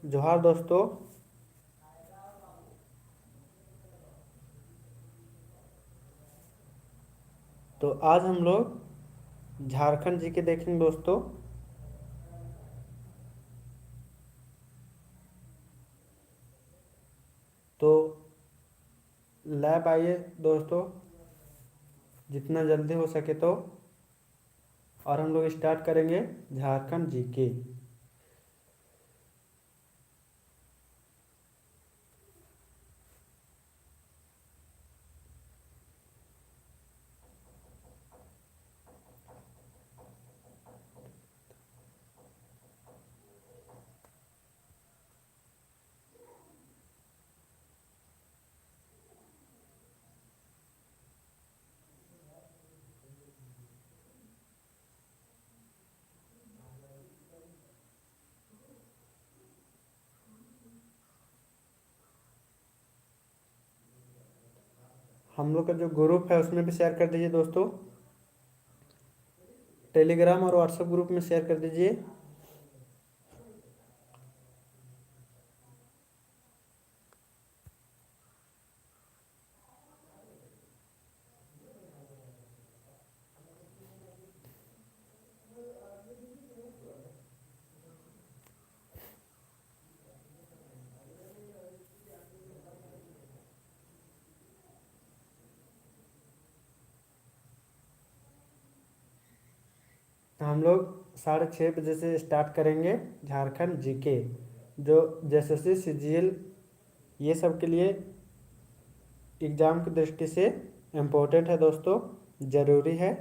जोहार दोस्तों। तो आज हम लोग झारखंड जी के देखेंगे दोस्तों। तो लैब आइए दोस्तों, जितना जल्दी हो सके तो। और हम लोग स्टार्ट करेंगे झारखंड जी के। हम लोग का जो ग्रुप है उसमें भी शेयर कर दीजिए दोस्तों। टेलीग्राम और व्हाट्सएप ग्रुप में शेयर कर दीजिए। हम लोग 6:30 बजे से स्टार्ट करेंगे झारखंड जीके, जो जैसे सीजीएल ये सब के लिए एग्ज़ाम की दृष्टि से इम्पोर्टेंट है दोस्तों, ज़रूरी है।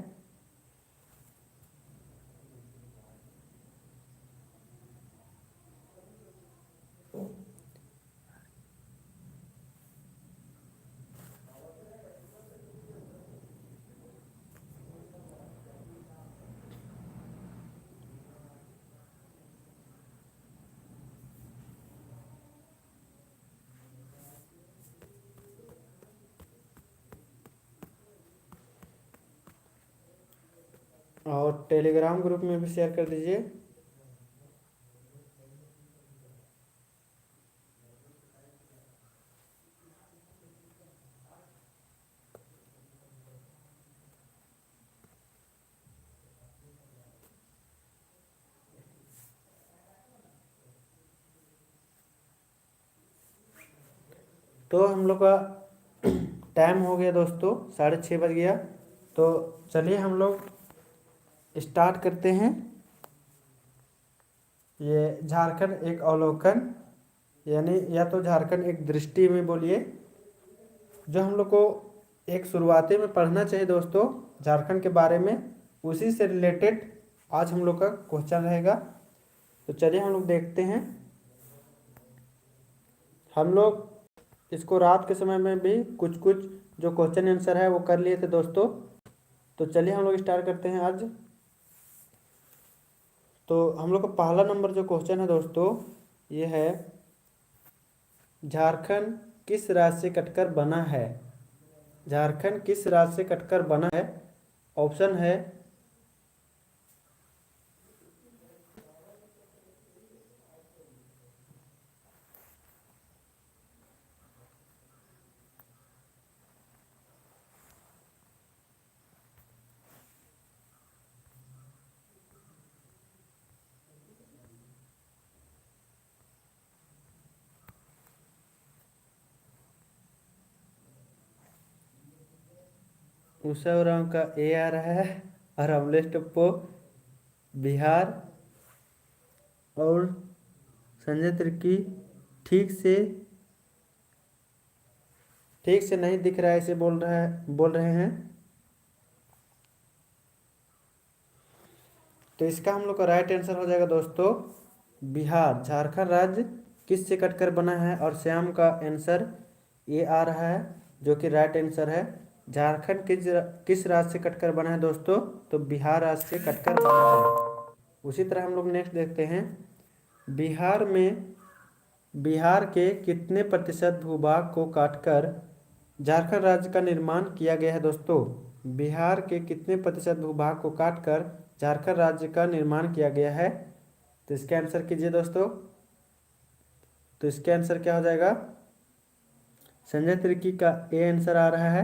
और टेलीग्राम ग्रुप में भी शेयर कर दीजिए। तो हम लोग का टाइम हो गया दोस्तों, 6:30 बज गया। तो चलिए हम लोग स्टार्ट करते हैं। ये झारखंड एक अवलोकन, यानी या तो झारखंड एक दृष्टि में बोलिए, जो हम लोग को एक शुरुआती में पढ़ना चाहिए दोस्तों झारखंड के बारे में। उसी से रिलेटेड आज हम लोग का क्वेश्चन रहेगा। तो चलिए हम लोग देखते हैं। हम लोग इसको रात के समय में भी कुछ कुछ जो क्वेश्चन आंसर है वो कर लिए थे दोस्तों। तो चलिए हम लोग स्टार्ट करते हैं आज। तो हम लोग का पहला नंबर जो क्वेश्चन है दोस्तों, ये है झारखंड किस राज्य से कटकर बना है। झारखंड किस राज्य से कटकर बना है। ऑप्शन है उषा उरांव का ए आ रहा है, और अमलेश टप्पो बिहार, और संजय तिर्की ठीक से नहीं दिख रहा है, इसे बोल रहे हैं। तो इसका हम लोग का राइट आंसर हो जाएगा दोस्तों बिहार। झारखंड राज्य किस से कटकर बना है, और श्याम का आंसर ये आ रहा है, जो कि राइट आंसर है। झारखंड किस राज्य से कटकर बना है दोस्तों, तो बिहार राज्य से कटकर बना है। उसी तरह हम लोग नेक्स्ट देखते हैं। बिहार के कितने प्रतिशत भूभाग को काटकर झारखंड राज्य का निर्माण किया गया है दोस्तों। बिहार के कितने प्रतिशत भूभाग को काटकर झारखंड राज्य का निर्माण किया गया है। तो इसका आंसर कीजिए दोस्तों। तो इसका आंसर क्या हो जाएगा? संजय तिर्की का ए आंसर आ रहा है।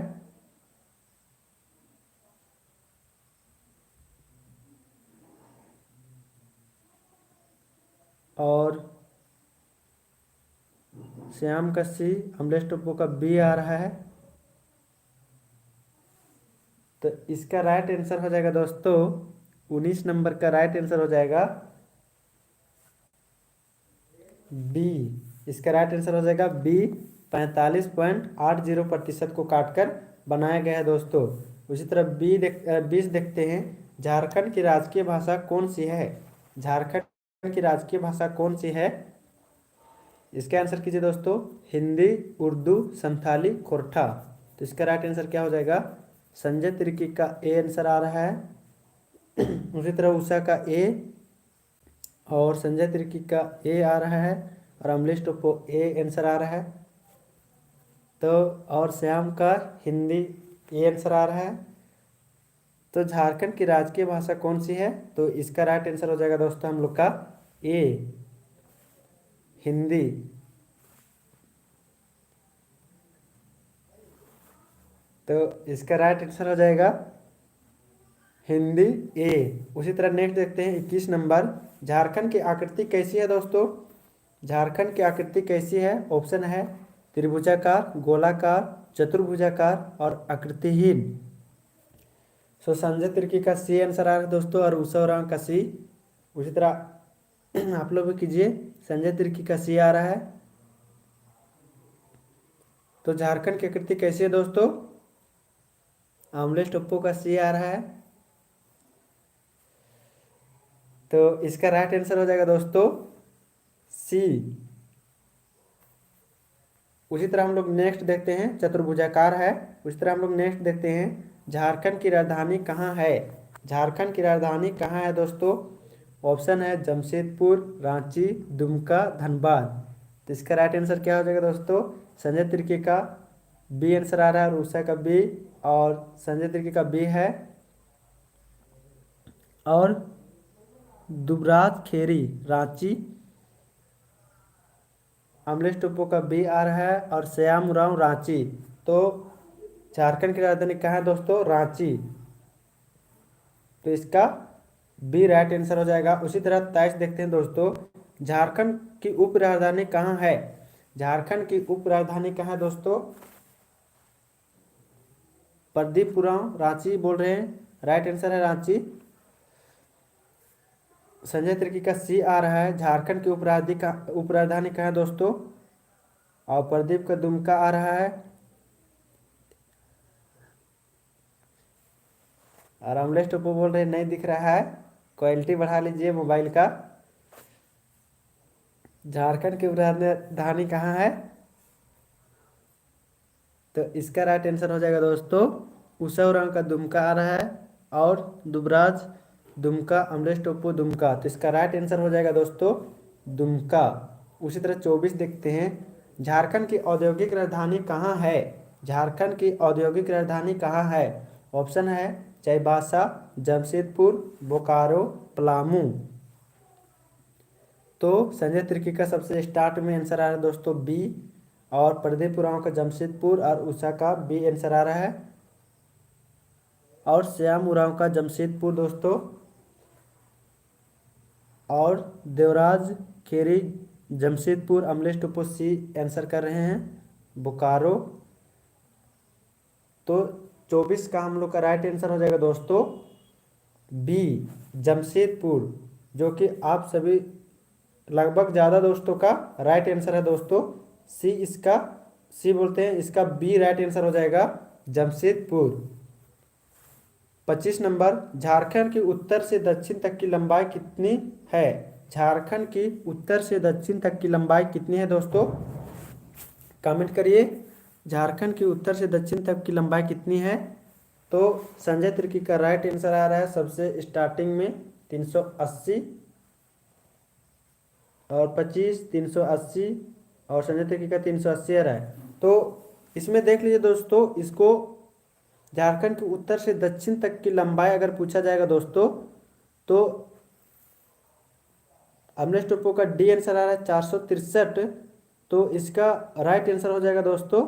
और श्याम का सी, अमलेश टोप्पो का बी आ रहा है। तो इसका राइट आंसर हो जाएगा दोस्तों 19 नंबर का राइट आंसर हो जाएगा बी। इसका राइट आंसर हो जाएगा बी। 45.80% को काटकर बनाया गया है दोस्तों। उसी तरह 20 देखते हैं। झारखंड की राजकीय भाषा कौन सी है? झारखंड की राजकीय भाषा कौन सी है? इसका आंसर कीजिए दोस्तों। हिंदी, उर्दू, संथाली, खोरठा। तो इसका राइट आंसर क्या हो जाएगा? संजय तिर्की का ए आंसर आ रहा है। उसी तरह उषा का ए और संजय तिर्की का ए आ रहा है और अमलेश टोप्पो ए आंसर आ रहा है। तो और श्याम का हिंदी ए आंसर आ रहा है। तो झारखंड की राजकीय भाषा कौन सी है? तो इसका राइट आंसर हो जाएगा दोस्तों हम लोग का ए, हिंदी। तो इसका राइट आंसर हो जाएगा हिंदी ए। उसी तरह नेक्स्ट देखते हैं 21 नंबर। झारखंड की आकृति कैसी है दोस्तों? झारखंड की आकृति कैसी है? ऑप्शन है त्रिभुजाकार, गोलाकार, चतुर्भुजाकार और आकृतिहीन। सो संजय तिर्की का सी आंसर आ रहा है दोस्तों और उषा उरांव का सी। उसी तरह आप लोग भी कीजिए। संजय तिर्की का सी आ रहा है। तो झारखंड की आकृति कैसी है दोस्तों? अमलेश टोप्पो का सी आ रहा है। तो इसका राइट आंसर हो जाएगा दोस्तों सी। उसी तरह हम लोग नेक्स्ट देखते हैं, चतुर्भुजाकार है। उसी तरह हम लोग नेक्स्ट देखते हैं, झारखंड की राजधानी कहाँ है? झारखंड की राजधानी कहाँ है दोस्तों? ऑप्शन है जमशेदपुर, रांची, दुमका, धनबाद। तो इसका राइट आंसर क्या हो जाएगा दोस्तों? संजय तिर्की का बी आंसर आ रहा है और उषा का बी और संजय तिर्की का बी है और दुबराज खेरी रांची, अमलेश टोप्पो का बी आ रहा है और श्याम उरांव रांची। तो झारखंड की राजधानी कहाँ है दोस्तों? रांची। तो इसका बी राइट आंसर हो जाएगा। उसी तरह 23 देखते हैं दोस्तों। झारखंड की उप राजधानी कहाँ है? झारखंड की उप राजधानी कहाँ है दोस्तों? प्रदीप उरांव रांची बोल रहे हैं, राइट आंसर है रांची। संजय तिर्की का सी आ रहा है। झारखंड की उप राजधानी कहाँ है दोस्तों? और प्रदीप का दुमका आ रहा है और अमलेश टोप्पो बोल रहे नहीं दिख रहा है, क्वालिटी बढ़ा लीजिए मोबाइल का। झारखंड की उप राजधानी कहाँ है? तो इसका राइट आंसर हो जाएगा दोस्तों उषा उरांव का दुमका आ रहा है और दुबराज दुमका, अमलेश टोप्पो दुमका। तो इसका राइट आंसर हो जाएगा दोस्तों दुमका। उसी तरह 24 देखते हैं। झारखंड की औद्योगिक राजधानी कहाँ है? झारखंड की औद्योगिक राजधानी कहाँ है? ऑप्शन है चाईबासा, जमशेदपुर, बोकारो, पलामू। तो संजय तिर्की का सबसे स्टार्ट में आंसर आ रहा है दोस्तों बी और प्रदीप उरांव का जमशेदपुर और उषा का बी आंसर आ रहा है और श्याम उरांव का जमशेदपुर दोस्तों और देवराज खेरी जमशेदपुर, अमलेश टोप्पो सी आंसर कर रहे हैं बोकारो। तो 24 का हम लोग का राइट आंसर हो जाएगा दोस्तों बी जमशेदपुर, जो कि आप सभी लगभग ज़्यादा दोस्तों का राइट आंसर है दोस्तों सी। इसका सी बोलते हैं, इसका बी राइट आंसर हो जाएगा जमशेदपुर। 25 नंबर। झारखंड की उत्तर से दक्षिण तक की लंबाई कितनी है? झारखंड की उत्तर से दक्षिण तक की लंबाई कितनी है दोस्तों? कमेंट करिए। झारखंड की उत्तर से दक्षिण तक की लंबाई कितनी है? तो संजय तिर्की का राइट आंसर आ रहा है सबसे स्टार्टिंग में 380 और 25, 380 और संजय तिर्की का 380 आ रहा है। तो इसमें देख लीजिए दोस्तों, इसको झारखंड के उत्तर से दक्षिण तक की लंबाई अगर पूछा जाएगा दोस्तों तो अमलेश टोप्पो का डी आंसर आ रहा है 463 तो इसका राइट आंसर हो जाएगा दोस्तों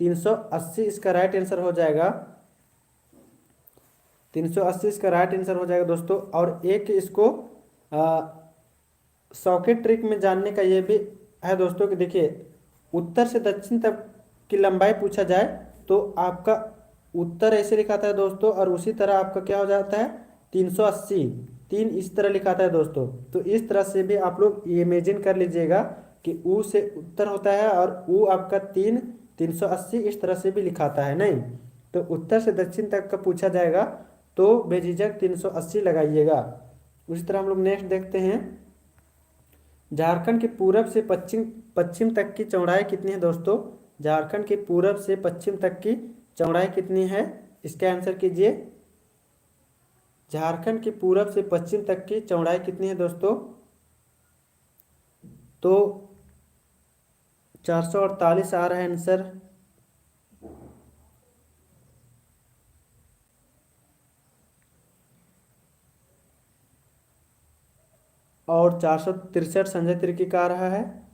380, इसका राइट आंसर हो जाएगा 380, इसका राइट आंसर हो जाएगा दोस्तों। और एक इसको सॉकेट ट्रिक में जानने का ये भी है दोस्तों कि देखिए, उत्तर से दक्षिण तक की लंबाई पूछा जाए तो आपका उत्तर ऐसे लिखाता है दोस्तों, और उसी तरह आपका क्या हो जाता है 380, 3 इस तरह लिखाता है दोस्तों। तो इस तरह से भी आप लोग इमेजिन कर लीजिएगा कि ऊ से उत्तर होता है और ऊ आपका 380 इस तरह से भी लिखाता है नहीं। तो उत्तर से दक्षिण तक का पूछा जाएगा तो बेझिझक 380 लगाइएगा। उसी तरह हम लोग नेक्स्ट देखते हैं, झारखंड के पूरब से पश्चिम पश्चिम तक की चौड़ाई कितनी है दोस्तों। झारखंड के पूरब से पश्चिम तक की चौड़ाई कितनी है, इसका आंसर कीजिए। झारखंड के पूरब से पश्चिम तक की चौड़ाई कितनी है दोस्तों, तो 448 आ रहा है आंसर। और 463 संजय तिर्की का आ रहा है,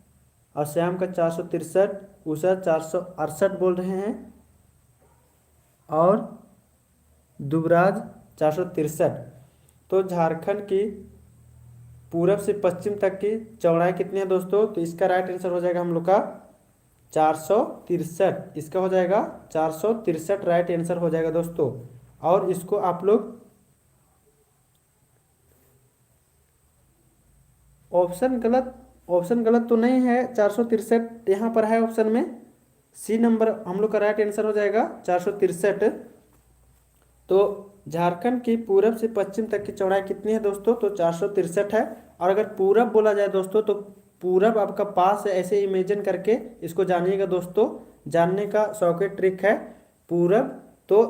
और श्याम का 463, उषा 468 बोल रहे हैं, और दुबराज 463। तो झारखंड की पूरब से पश्चिम तक की चौड़ाई कितनी है दोस्तों, तो इसका राइट आंसर हो जाएगा हम लोग का 463, इसका हो जाएगा 463 राइट आंसर हो जाएगा दोस्तों। और इसको आप लोग ऑप्शन गलत तो नहीं है, 463 यहाँ पर है ऑप्शन में, सी नंबर हम लोग का राइट आंसर हो जाएगा 463। तो झारखंड की पूरब से पश्चिम तक की चौड़ाई कितनी है दोस्तों, तो 463 है। और अगर पूरब बोला जाए दोस्तों तो पूरब आपका पास है, ऐसे इमेजिन करके इसको जानिएगा दोस्तों। जानने का सॉकेट ट्रिक है पूरब, तो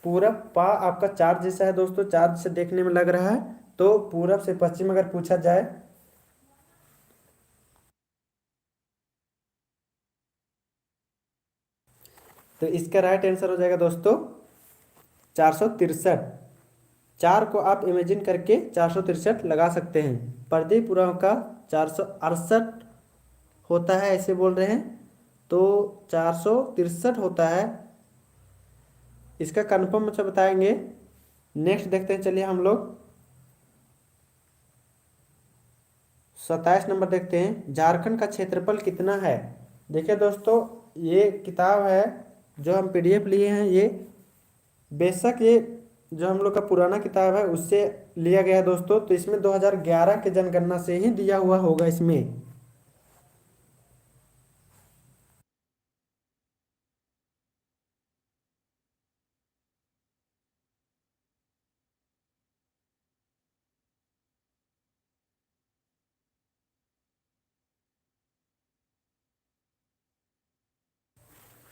पूरब पा आपका चार्ज जैसा है दोस्तों, चार्ज से देखने में लग रहा है, तो पूरब से पश्चिम अगर पूछा जाए तो इसका राइट आंसर हो जाएगा दोस्तों 463। चार को आप इमेजिन करके 463 लगा सकते हैं। प्रदीपुरम का 468 होता है ऐसे बोल रहे हैं, तो 463 होता है, इसका कंफर्म अच्छा बताएंगे। नेक्स्ट देखते हैं, चलिए हम लोग 27 नंबर देखते हैं, झारखंड का क्षेत्रफल कितना है। देखिए दोस्तों, ये किताब है जो हम पीडीएफ लिए हैं, ये बेशक ये जो हम लोग का पुराना किताब है उससे लिया गया है दोस्तों। तो इसमें 2011 के जनगणना से ही दिया हुआ होगा इसमें।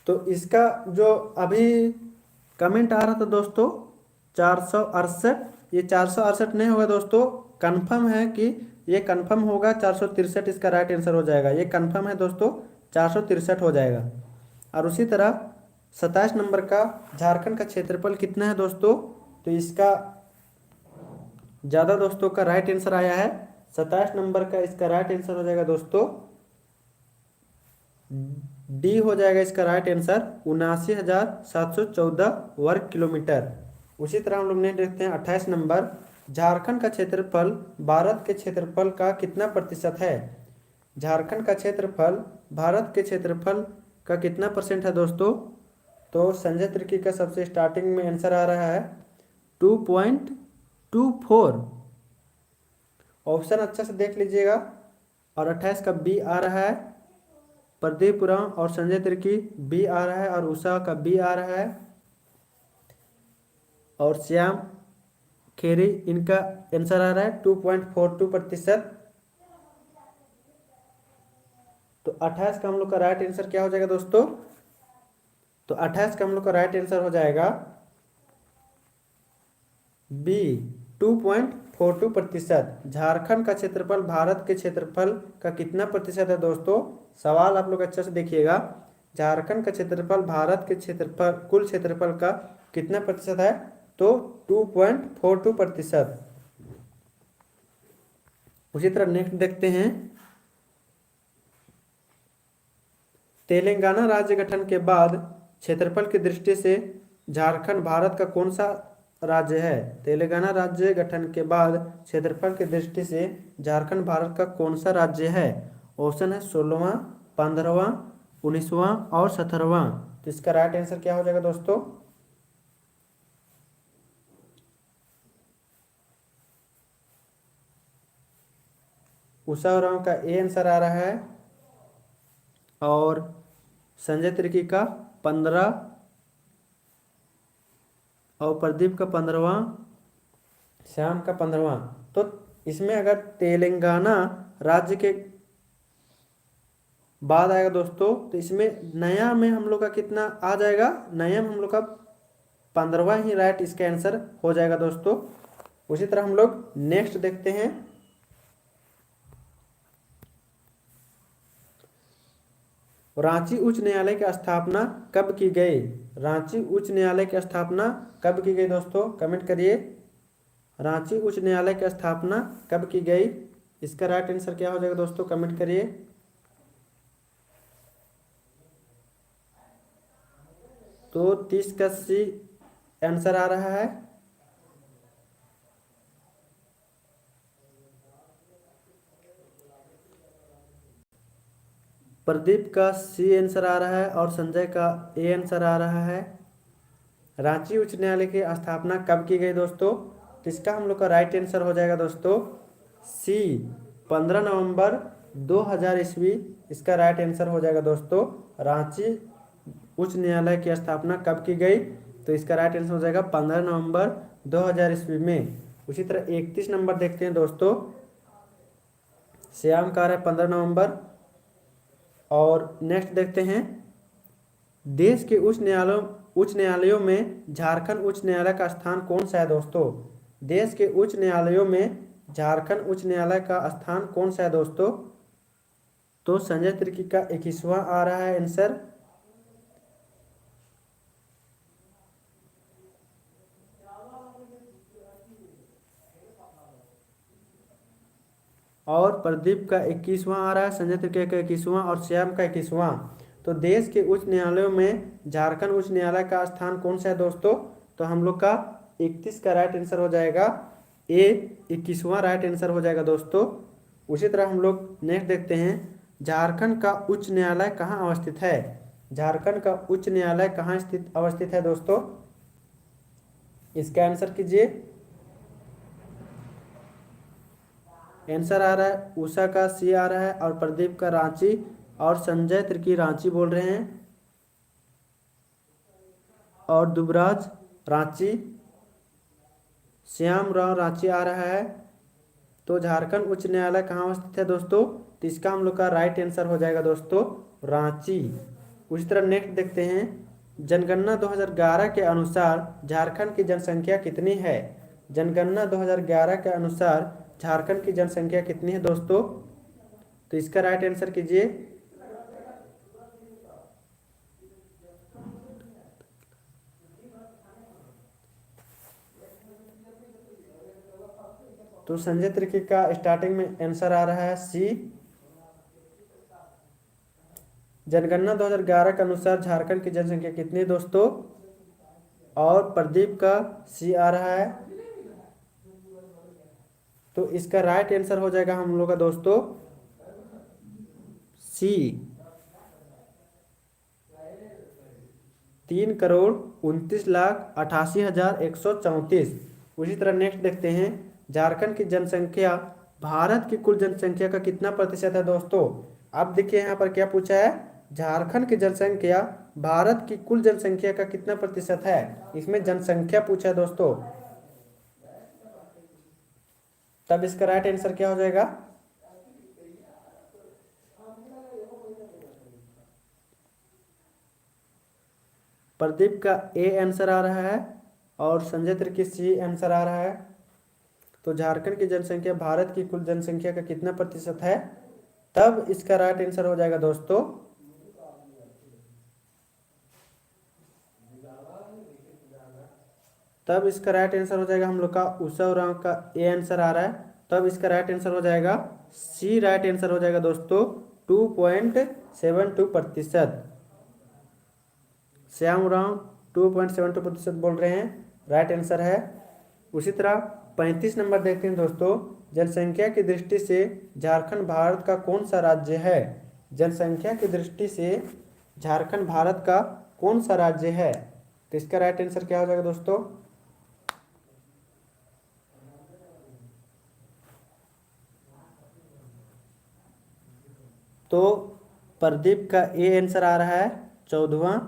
तो इसका जो अभी कमेंट आ रहा था दोस्तों 468, ये 468 नहीं होगा दोस्तों, कंफर्म है कि ये कंफर्म होगा 463, इसका राइट आंसर हो जाएगा, ये कंफर्म है दोस्तों 463 हो जाएगा। और उसी तरह 27 नंबर का, झारखंड का क्षेत्रफल कितना है दोस्तों, तो इसका ज़्यादा दोस्तों का राइट आंसर आया है 27 नंबर का, इसका राइट आंसर हो जाएगा दोस्तों डी हो जाएगा इसका राइट आंसर 79,714 वर्ग किलोमीटर। उसी तरह हम लोग नेक्स्ट देखते हैं 28 नंबर, झारखंड का क्षेत्रफल भारत के क्षेत्रफल का कितना प्रतिशत है। झारखंड का क्षेत्रफल भारत के क्षेत्रफल का कितना परसेंट है दोस्तों, तो संजय तिर्की का सबसे स्टार्टिंग में आंसर आ रहा है 2.24। ऑप्शन अच्छा से देख लीजिएगा। और 28 का बी आ रहा है, प्रदीपुरम और संजय तिर्की बी आ रहा है, और उषा का बी आ रहा है, और श्याम खेरी इनका आंसर आ रहा है 2.42%। तो 28 का हम लोग का राइट आंसर क्या हो जाएगा दोस्तों, तो 28 का हम लोग का राइट आंसर हो जाएगा बी 2.42%। झारखंड का क्षेत्रफल भारत के क्षेत्रफल का कितना प्रतिशत है दोस्तों, सवाल आप लोग अच्छे से देखिएगा। झारखंड का क्षेत्रफल भारत के क्षेत्रफल कुल क्षेत्रफल का कितना प्रतिशत है, तो 2.42%। उसी तरह नेक्स्ट देखते हैं तेलंगाना राज्य गठन के बाद क्षेत्रफल की दृष्टि से झारखंड भारत का कौन सा राज्य है? तेलंगाना राज्य गठन के बाद क्षेत्रफल की दृष्टि से झारखंड भारत का कौन सा राज्य है? ऑप्शन है 16वां, 15वां, 19वां और 17वां। तो इसका राइट आंसर क्या हो जाएगा दोस्तों? उषा उरांव का ए आंसर आ रहा है और संजय तिर्की का 15 और प्रदीप का 15वां, श्याम का 15वां। तो इसमें अगर तेलंगाना राज्य के बाद आएगा दोस्तों, तो इसमें नया में हम लोग का कितना आ जाएगा? नया में हम लोग का 15वां ही राइट इसका आंसर हो जाएगा दोस्तों। उसी तरह हम लोग नेक्स्ट देखते हैं। रांची उच्च न्यायालय की स्थापना कब की गई? रांची उच्च न्यायालय की स्थापना कब की गई दोस्तों? कमेंट करिए। रांची उच्च न्यायालय की स्थापना कब की गई? इसका राइट आंसर क्या हो जाएगा दोस्तों? कमेंट करिए। तो 30 का सी आंसर आ रहा है। प्रदीप का सी आंसर आ रहा है और संजय का ए आंसर आ रहा है। रांची उच्च न्यायालय की स्थापना कब की गई दोस्तों? तो इसका हम लोग का राइट आंसर हो जाएगा दोस्तों सी, 15 नवंबर 2000 ईस्वी। इसका राइट आंसर हो जाएगा दोस्तों। रांची उच्च न्यायालय की स्थापना कब की गई? तो इसका राइट आंसर हो जाएगा 15 नवंबर 2000 ईस्वी में। उसी तरह 31 नंबर देखते हैं दोस्तों। श्याम का है 15 नवंबर। और नेक्स्ट देखते हैं, देश के उच्च न्यायालयों में झारखंड उच्च न्यायालय का स्थान कौन सा है दोस्तों? देश के उच्च न्यायालयों में झारखंड उच्च न्यायालय का स्थान कौन सा है दोस्तों? तो संजय तिर्की का 21वां आ रहा है आंसर। और प्रदीप का 21वां आ रहा है, संजय तिर्की का 21वां और श्याम का 21वां। तो देश के उच्च न्यायालयों में झारखंड उच्च न्यायालय का स्थान कौन सा है दोस्तों? तो हम लोग का 31 का राइट आंसर हो जाएगा ए, 21वां राइट आंसर हो जाएगा दोस्तों। उसी तरह हम लोग नेक्स्ट देखते हैं, झारखंड का उच्च न्यायालय कहाँ अवस्थित है? झारखंड का उच्च न्यायालय कहाँ अवस्थित है दोस्तों? इसका आंसर कीजिए। आंसर आ रहा है उषा का सी आ रहा है और प्रदीप का रांची और संजय तिर्की रांची बोल रहे हैं और दुबराज रांची, श्याम राव रांची आ रहा है। तो झारखंड उच्च न्यायालय कहाँ अवस्थित है दोस्तों? तो इसका हम लोग का राइट आंसर हो जाएगा दोस्तों रांची। उसी तरह नेक्स्ट देखते हैं, जनगणना 2011 के अनुसार झारखंड की जनसंख्या कितनी है? जनगणना 2011 के अनुसार झारखंड की जनसंख्या कितनी है दोस्तों? तो इसका राइट आंसर कीजिए। तो संजय तिर्की का स्टार्टिंग में आंसर आ रहा है सी। जनगणना 2011 के अनुसार झारखंड की जनसंख्या कितनी है दोस्तों? और प्रदीप का सी आ रहा है। तो इसका राइट आंसर हो जाएगा हम लोग का दोस्तों सी, 3,29,88,134। उसी तरह नेक्स्ट देखते हैं, झारखंड की जनसंख्या भारत की कुल जनसंख्या का कितना प्रतिशत है दोस्तों? अब देखिए यहाँ पर क्या पूछा है, झारखंड की जनसंख्या भारत की कुल जनसंख्या का कितना प्रतिशत है। इसमें जनसंख्या पूछा है दोस्तों, तब इसका राइट आंसर क्या हो जाएगा? प्रदीप का ए आंसर आ रहा है और संजय तिर्की सी आंसर आ रहा है। तो झारखंड की जनसंख्या भारत की कुल जनसंख्या का कितना प्रतिशत है, तब इसका राइट आंसर हो जाएगा दोस्तों तब इसका राइट आंसर हो जाएगा हम लोग का उषा उरांव का ए आंसर आ रहा है, तब इसका राइट आंसर हो जाएगा सी। राइट आंसर हो जाएगा दोस्तों 2.72%। श्याम उरांव 2.72% बोल रहे हैं, राइट आंसर है। उसी तरह 35 नंबर देखते हैं दोस्तों। जनसंख्या की दृष्टि से झारखंड भारत का कौन सा राज्य है? जनसंख्या की दृष्टि से झारखंड भारत का कौन सा राज्य है? तो इसका राइट आंसर क्या हो जाएगा दोस्तों? तो प्रदीप का ए आंसर आ रहा है 14वां।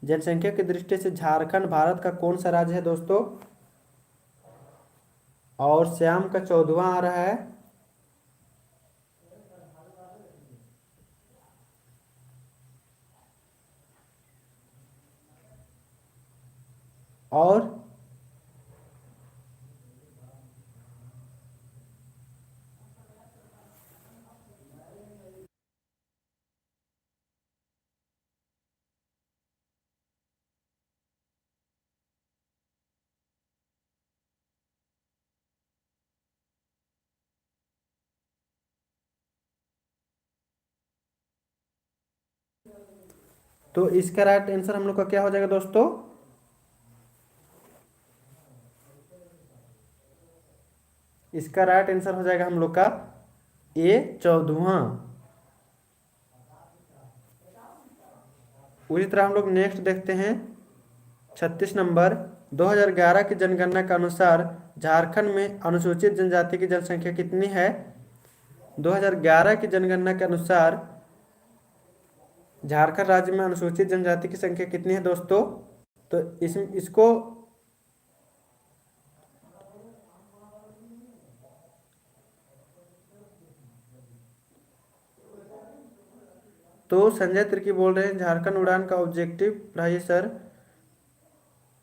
जनसंख्या की दृष्टि से झारखंड भारत का कौन सा राज्य है दोस्तों? और श्याम का 14वां आ रहा है। और तो इसका राइट आंसर हम लोग का क्या हो जाएगा दोस्तों? इसका राइट आंसर हो जाएगा हम लोग का ए 14वां। उसी तरह हम लोग नेक्स्ट देखते हैं 36 नंबर। 2011 की जनगणना के अनुसार झारखंड में अनुसूचित जनजाति की जनसंख्या कितनी है? 2011 की जनगणना के अनुसार झारखंड राज्य में अनुसूचित जनजाति की संख्या कितनी है दोस्तों? तो इसको तो संजय तिर्की बोल रहे हैं झारखंड उड़ान का ऑब्जेक्टिव रहिए सर।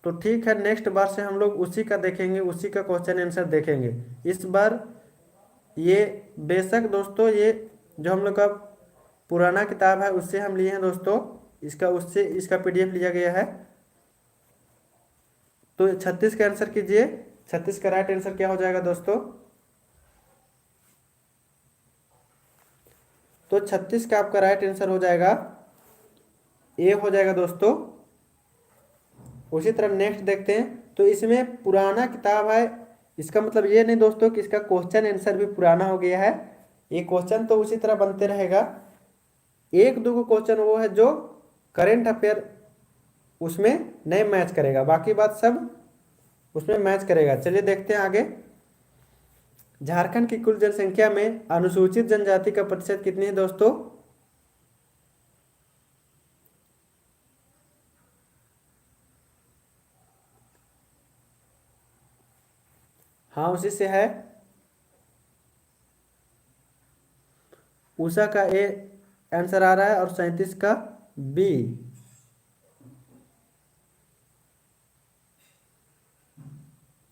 तो ठीक है, नेक्स्ट बार से हम लोग उसी का देखेंगे, उसी का क्वेश्चन आंसर देखेंगे इस बार। ये बेशक दोस्तों, ये जो हम लोग का पुराना किताब है उससे हम लिए हैं दोस्तों, इसका उससे इसका पीडीएफ लिया गया है। तो 36 का आंसर कीजिए। 36 का राइट आंसर क्या हो जाएगा दोस्तों? तो 36 का आपका राइट आंसर हो जाएगा ए हो जाएगा दोस्तों। उसी तरह नेक्स्ट देखते हैं। तो इसमें पुराना किताब है, इसका मतलब ये नहीं दोस्तों कि इसका क्वेश्चन आंसर भी पुराना हो गया है। ये क्वेश्चन तो उसी तरह बनते रहेगा। एक दो क्वेश्चन वो है जो करेंट अफेयर उसमें नहीं मैच करेगा, बाकी बात सब उसमें मैच करेगा। चलिए देखते हैं आगे। झारखंड की कुल जनसंख्या में अनुसूचित जनजाति का प्रतिशत कितनी है दोस्तों? हाँ, उसी से है। उषा का ए आंसर आ रहा है और 37 का बी।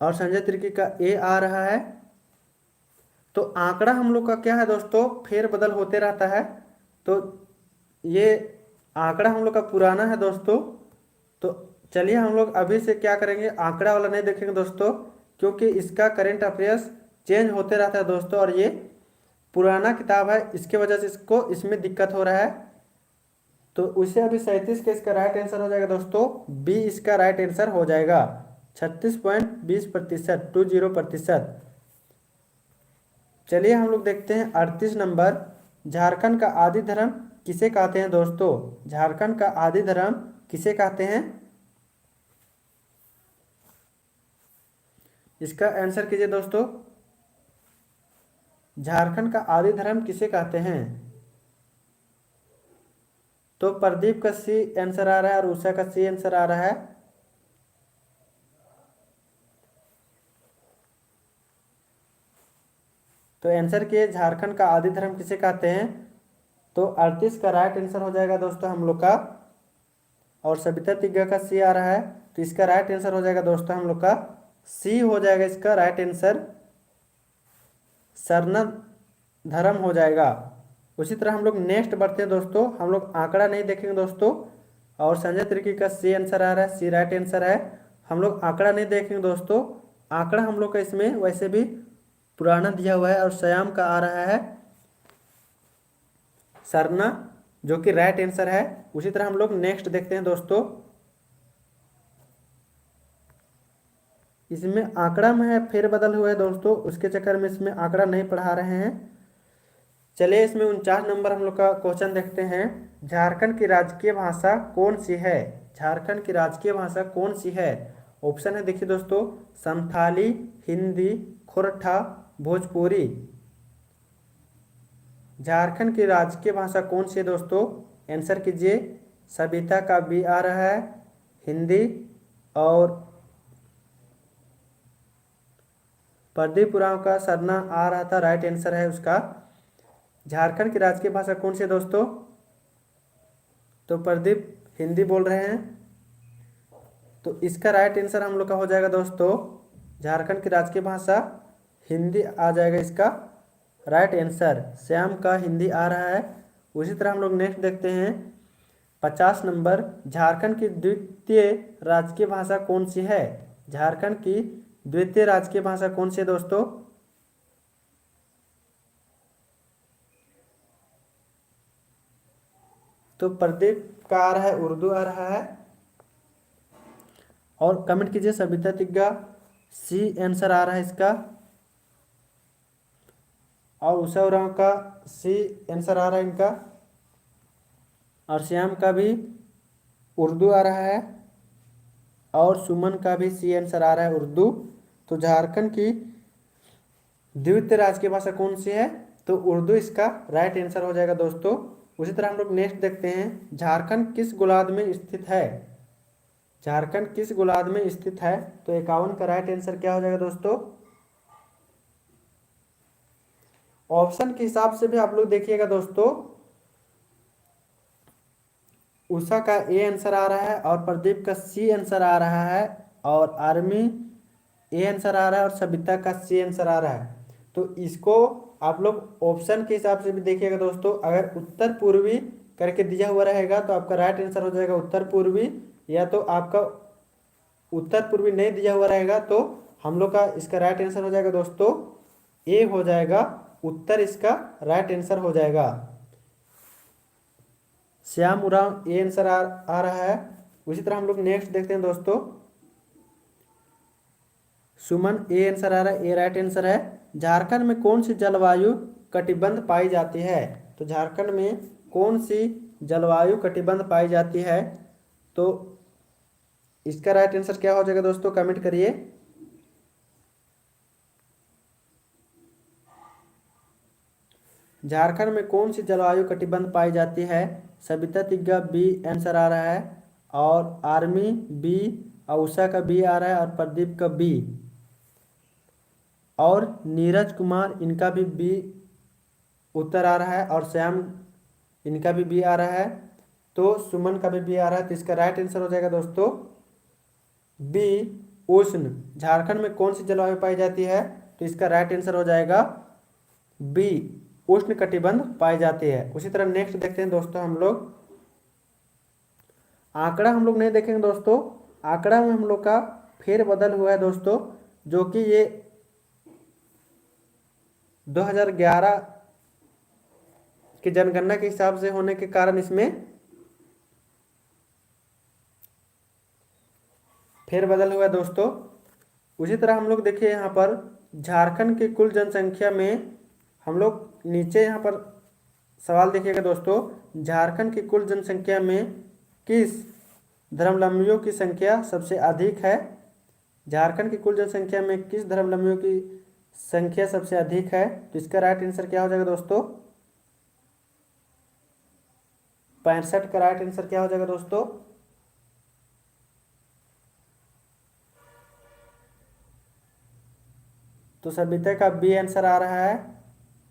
और संजय तिर्की का ए आ रहा है। तो आंकड़ा हम लोग का क्या है दोस्तों, फेर बदल होते रहता है। तो ये आंकड़ा हम लोग का पुराना है दोस्तों। तो चलिए हम लोग अभी से क्या करेंगे, आंकड़ा वाला नहीं देखेंगे दोस्तों, क्योंकि इसका करंट अफेयर्स चेंज होते रहता है दोस्तों, और ये पुराना किताब है, इसके वजह से इसको इसमें दिक्कत हो रहा है। तो उसे अभी 37 का इसका राइट आंसर हो जाएगा दोस्तों, बी इसका राइट आंसर हो जाएगा। 36.20%, 20%। चलिए हम लोग देखते हैं 38 नंबर। झारखंड का आदि धर्म किसे कहते हैं दोस्तों? झारखंड का आदि धर्म किसे कहते हैं? इसका आंसर कीजिए दोस्तों। झारखंड का आदि धर्म किसे कहते हैं? तो प्रदीप का सी आंसर आ रहा है और उषा का सी आंसर आ रहा है। तो आंसर किए, झारखंड का आदि धर्म किसे कहते हैं? तो 38 का राइट आंसर हो जाएगा दोस्तों हम लोग का। और सविता तिग्गा का सी आ रहा है, तो इसका राइट आंसर हो जाएगा दोस्तों हम लोग का सी हो जाएगा इसका राइट आंसर, सरना धर्म हो जाएगा। उसी तरह हम लोग नेक्स्ट बढ़ते हैं दोस्तों। हम लोग आंकड़ा नहीं देखेंगे दोस्तों। और संजय तिर्की का सी आंसर आ रहा है, सी राइट आंसर है। हम लोग आंकड़ा नहीं देखेंगे दोस्तों। आंकड़ा हम लोग का इसमें वैसे भी पुराना दिया हुआ है। और श्याम का आ रहा है सरना, जो कि राइट आंसर है। उसी तरह हम लोग नेक्स्ट देखते हैं दोस्तों। इसमें आंकड़ा में है फेरबदल हुआ है दोस्तों, उसके चक्कर में इसमें आंकड़ा नहीं पढ़ा रहे हैं। चलिए इसमें 49 नंबर हम लोग का क्वेश्चन देखते हैं। झारखंड की राजकीय भाषा कौन सी है? झारखंड की राजकीय भाषा कौन सी है? ऑप्शन है, देखिए दोस्तों, संथाली, हिंदी, खोरठा, भोजपुरी। झारखंड की राजकीय भाषा कौन सी है दोस्तों? आंसर कीजिए। सविता का बी आ रहा है, हिंदी, और प्रदीप उरांव का सरना आ रहा था, राइट आंसर है उसका। झारखंड की राजकीय भाषा कौन सी है दोस्तों? तो प्रदीप हिंदी बोल रहे हैं, तो इसका राइट आंसर हम लोग का हो जाएगा दोस्तों, झारखंड की राजकीय भाषा हिंदी आ जाएगा इसका राइट आंसर। श्याम का हिंदी आ रहा है। उसी तरह हम लोग नेक्स्ट देखते हैं 50 नंबर। झारखंड की द्वितीय राजकीय भाषा कौन सी है? झारखंड की द्वितीय राजकीय भाषा कौन सी है दोस्तों? तो प्रदीप का आ रहा है, उर्दू आ रहा है। और कमेंट कीजिए सविता तिग्गा, सी आंसर आ रहा है इसका। और उषा उरांव का सी आंसर आ रहा है इनका। और श्याम का भी उर्दू आ रहा है। और सुमन का भी सी आंसर आ रहा है, उर्दू। तो झारखंड की द्वितीय राजकीय भाषा कौन सी है? तो उर्दू इसका राइट आंसर हो जाएगा दोस्तों। उसी तरह हम लोग नेक्स्ट देखते हैं। झारखंड किस गोलार्ध में स्थित है? झारखंड किस गोलार्ध में स्थित है? तो 51 का राइट आंसर क्या हो जाएगा दोस्तों? ऑप्शन के हिसाब से भी आप लोग देखिएगा दोस्तों। उषा का ए आंसर आ रहा है, और प्रदीप का सी आंसर आ रहा है, और आर्मी ए आंसर आ रहा है, और सविता का सी आंसर आ रहा है। तो इसको आप लोग ऑप्शन के हिसाब से भी देखिएगा दोस्तों। अगर उत्तर पूर्वी करके दिया हुआ रहेगा तो आपका राइट आंसर हो जाएगा उत्तर पूर्वी, या तो आपका उत्तर पूर्वी नहीं दिया हुआ रहेगा तो हम लोग का इसका राइट आंसर हो जाएगा दोस्तों, ए हो जाएगा उत्तर, इसका राइट आंसर हो जाएगा। श्याम उरांव ए आंसर आ रहा है। उसी तरह हम लोग नेक्स्ट देखते हैं दोस्तों। सुमन ए आंसर आ रहा है, ए राइट आंसर है। झारखंड में कौन सी जलवायु कटिबंध पाई जाती है? तो झारखंड में कौन सी जलवायु कटिबंध पाई जाती है? तो इसका राइट आंसर क्या हो जाएगा दोस्तों? कमेंट करिए। झारखंड में कौन सी जलवायु कटिबंध पाई जाती है? सविता तिग्गा बी आंसर आ रहा है, और आर्मी बी, उषा का बी आ रहा है, और प्रदीप का बी, और नीरज कुमार इनका भी बी उत्तर आ रहा है, और श्याम इनका भी बी आ रहा है। तो सुमन का भी बी आ रहा है। तो इसका राइट आंसर हो जाएगा दोस्तों बी, उष्ण। झारखंड में कौन सी जलवायु पाई जाती है? तो इसका राइट आंसर हो जाएगा बी, उष्ण कटिबंध पाई जाती है। उसी तरह नेक्स्ट देखते हैं दोस्तों हम लोग। आंकड़ा हम लोग नहीं देखेंगे दोस्तों। आंकड़ा में हम लोग का फेर बदल हुआ है दोस्तों, जो कि ये 2011 की जनगणना के हिसाब से होने के कारण इसमें फेर बदल हुआ है दोस्तों। उसी तरह हम लोग देखिए यहाँ पर झारखंड की कुल जनसंख्या में हम लोग नीचे यहाँ पर सवाल देखिएगा दोस्तों। झारखंड की कुल जनसंख्या में किस धर्मावलंबियों की संख्या सबसे अधिक है? झारखंड की कुल जनसंख्या में किस धर्मावलंबियों की संख्या सबसे अधिक है? तो इसका राइट आंसर क्या हो जाएगा दोस्तों? 65 का राइट आंसर क्या हो जाएगा दोस्तों? तो सविता का बी आंसर आ रहा है,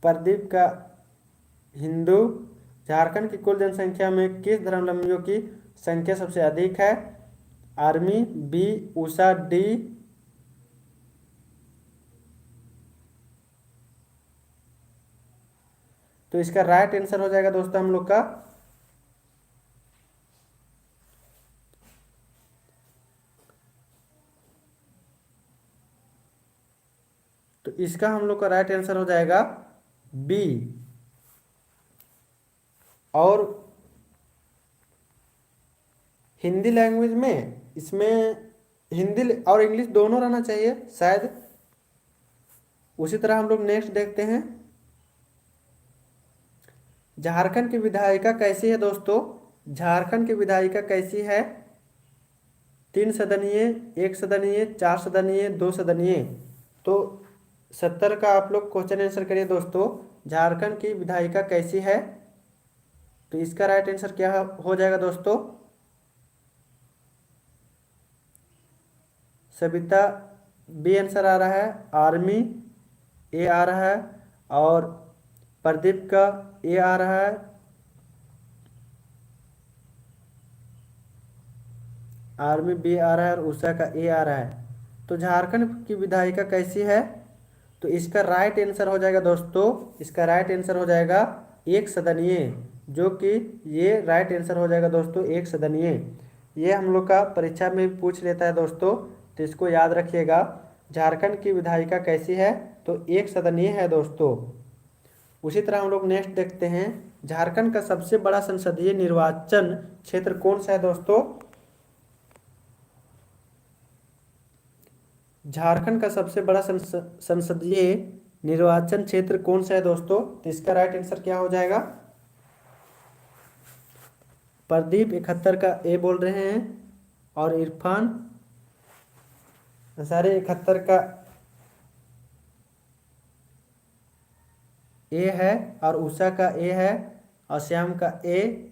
प्रदीप का हिंदू। झारखंड की कुल जनसंख्या में किस धर्मावलंबियों की संख्या सबसे अधिक है? आर्मी बी, उषा डी, तो इसका राइट आंसर हो जाएगा दोस्तों हम लोग का तो इसका हम लोग का राइट आंसर हो जाएगा बी। और हिंदी लैंग्वेज में इसमें हिंदी और इंग्लिश दोनों रहना चाहिए शायद। उसी तरह हम लोग नेक्स्ट देखते हैं, झारखंड की विधायिका कैसी है दोस्तों। झारखंड की विधायिका कैसी है, 3 सदनीय, 1 सदनीय, 4 सदनीय, 2 सदनीय। तो 70 का आप लोग क्वेश्चन आंसर करिए दोस्तों, झारखंड की विधायिका कैसी है। तो इसका राइट आंसर क्या हो जाएगा दोस्तों, सविता बी आंसर आ रहा है, आर्मी ए आ रहा है, और प्रदीप का ए आ रहा है, आर्मी बी आ रहा है, और उषा का ए आ रहा है। तो झारखंड की विधायिका कैसी है, तो इसका राइट आंसर हो जाएगा दोस्तों, इसका राइट आंसर हो जाएगा 1 सदनीय, जो कि ये राइट आंसर हो जाएगा दोस्तों 1 सदनीय। ये हम लोग का परीक्षा में भी पूछ लेता है दोस्तों, तो इसको याद रखिएगा। झारखंड की विधायिका कैसी है, तो 1 सदनीय है दोस्तों। उसी तरह हम लोग नेक्स्ट देखते हैं, झारखंड का सबसे बड़ा संसदीय निर्वाचन क्षेत्र कौन सा है दोस्तों। झारखंड का सबसे बड़ा संसदीय निर्वाचन क्षेत्र कौन सा है दोस्तों, तो इसका राइट आंसर क्या हो जाएगा, प्रदीप 71 का ए बोल रहे हैं, और इरफान सारे 71 का ए है, और उषा का ए है, और श्याम का ए,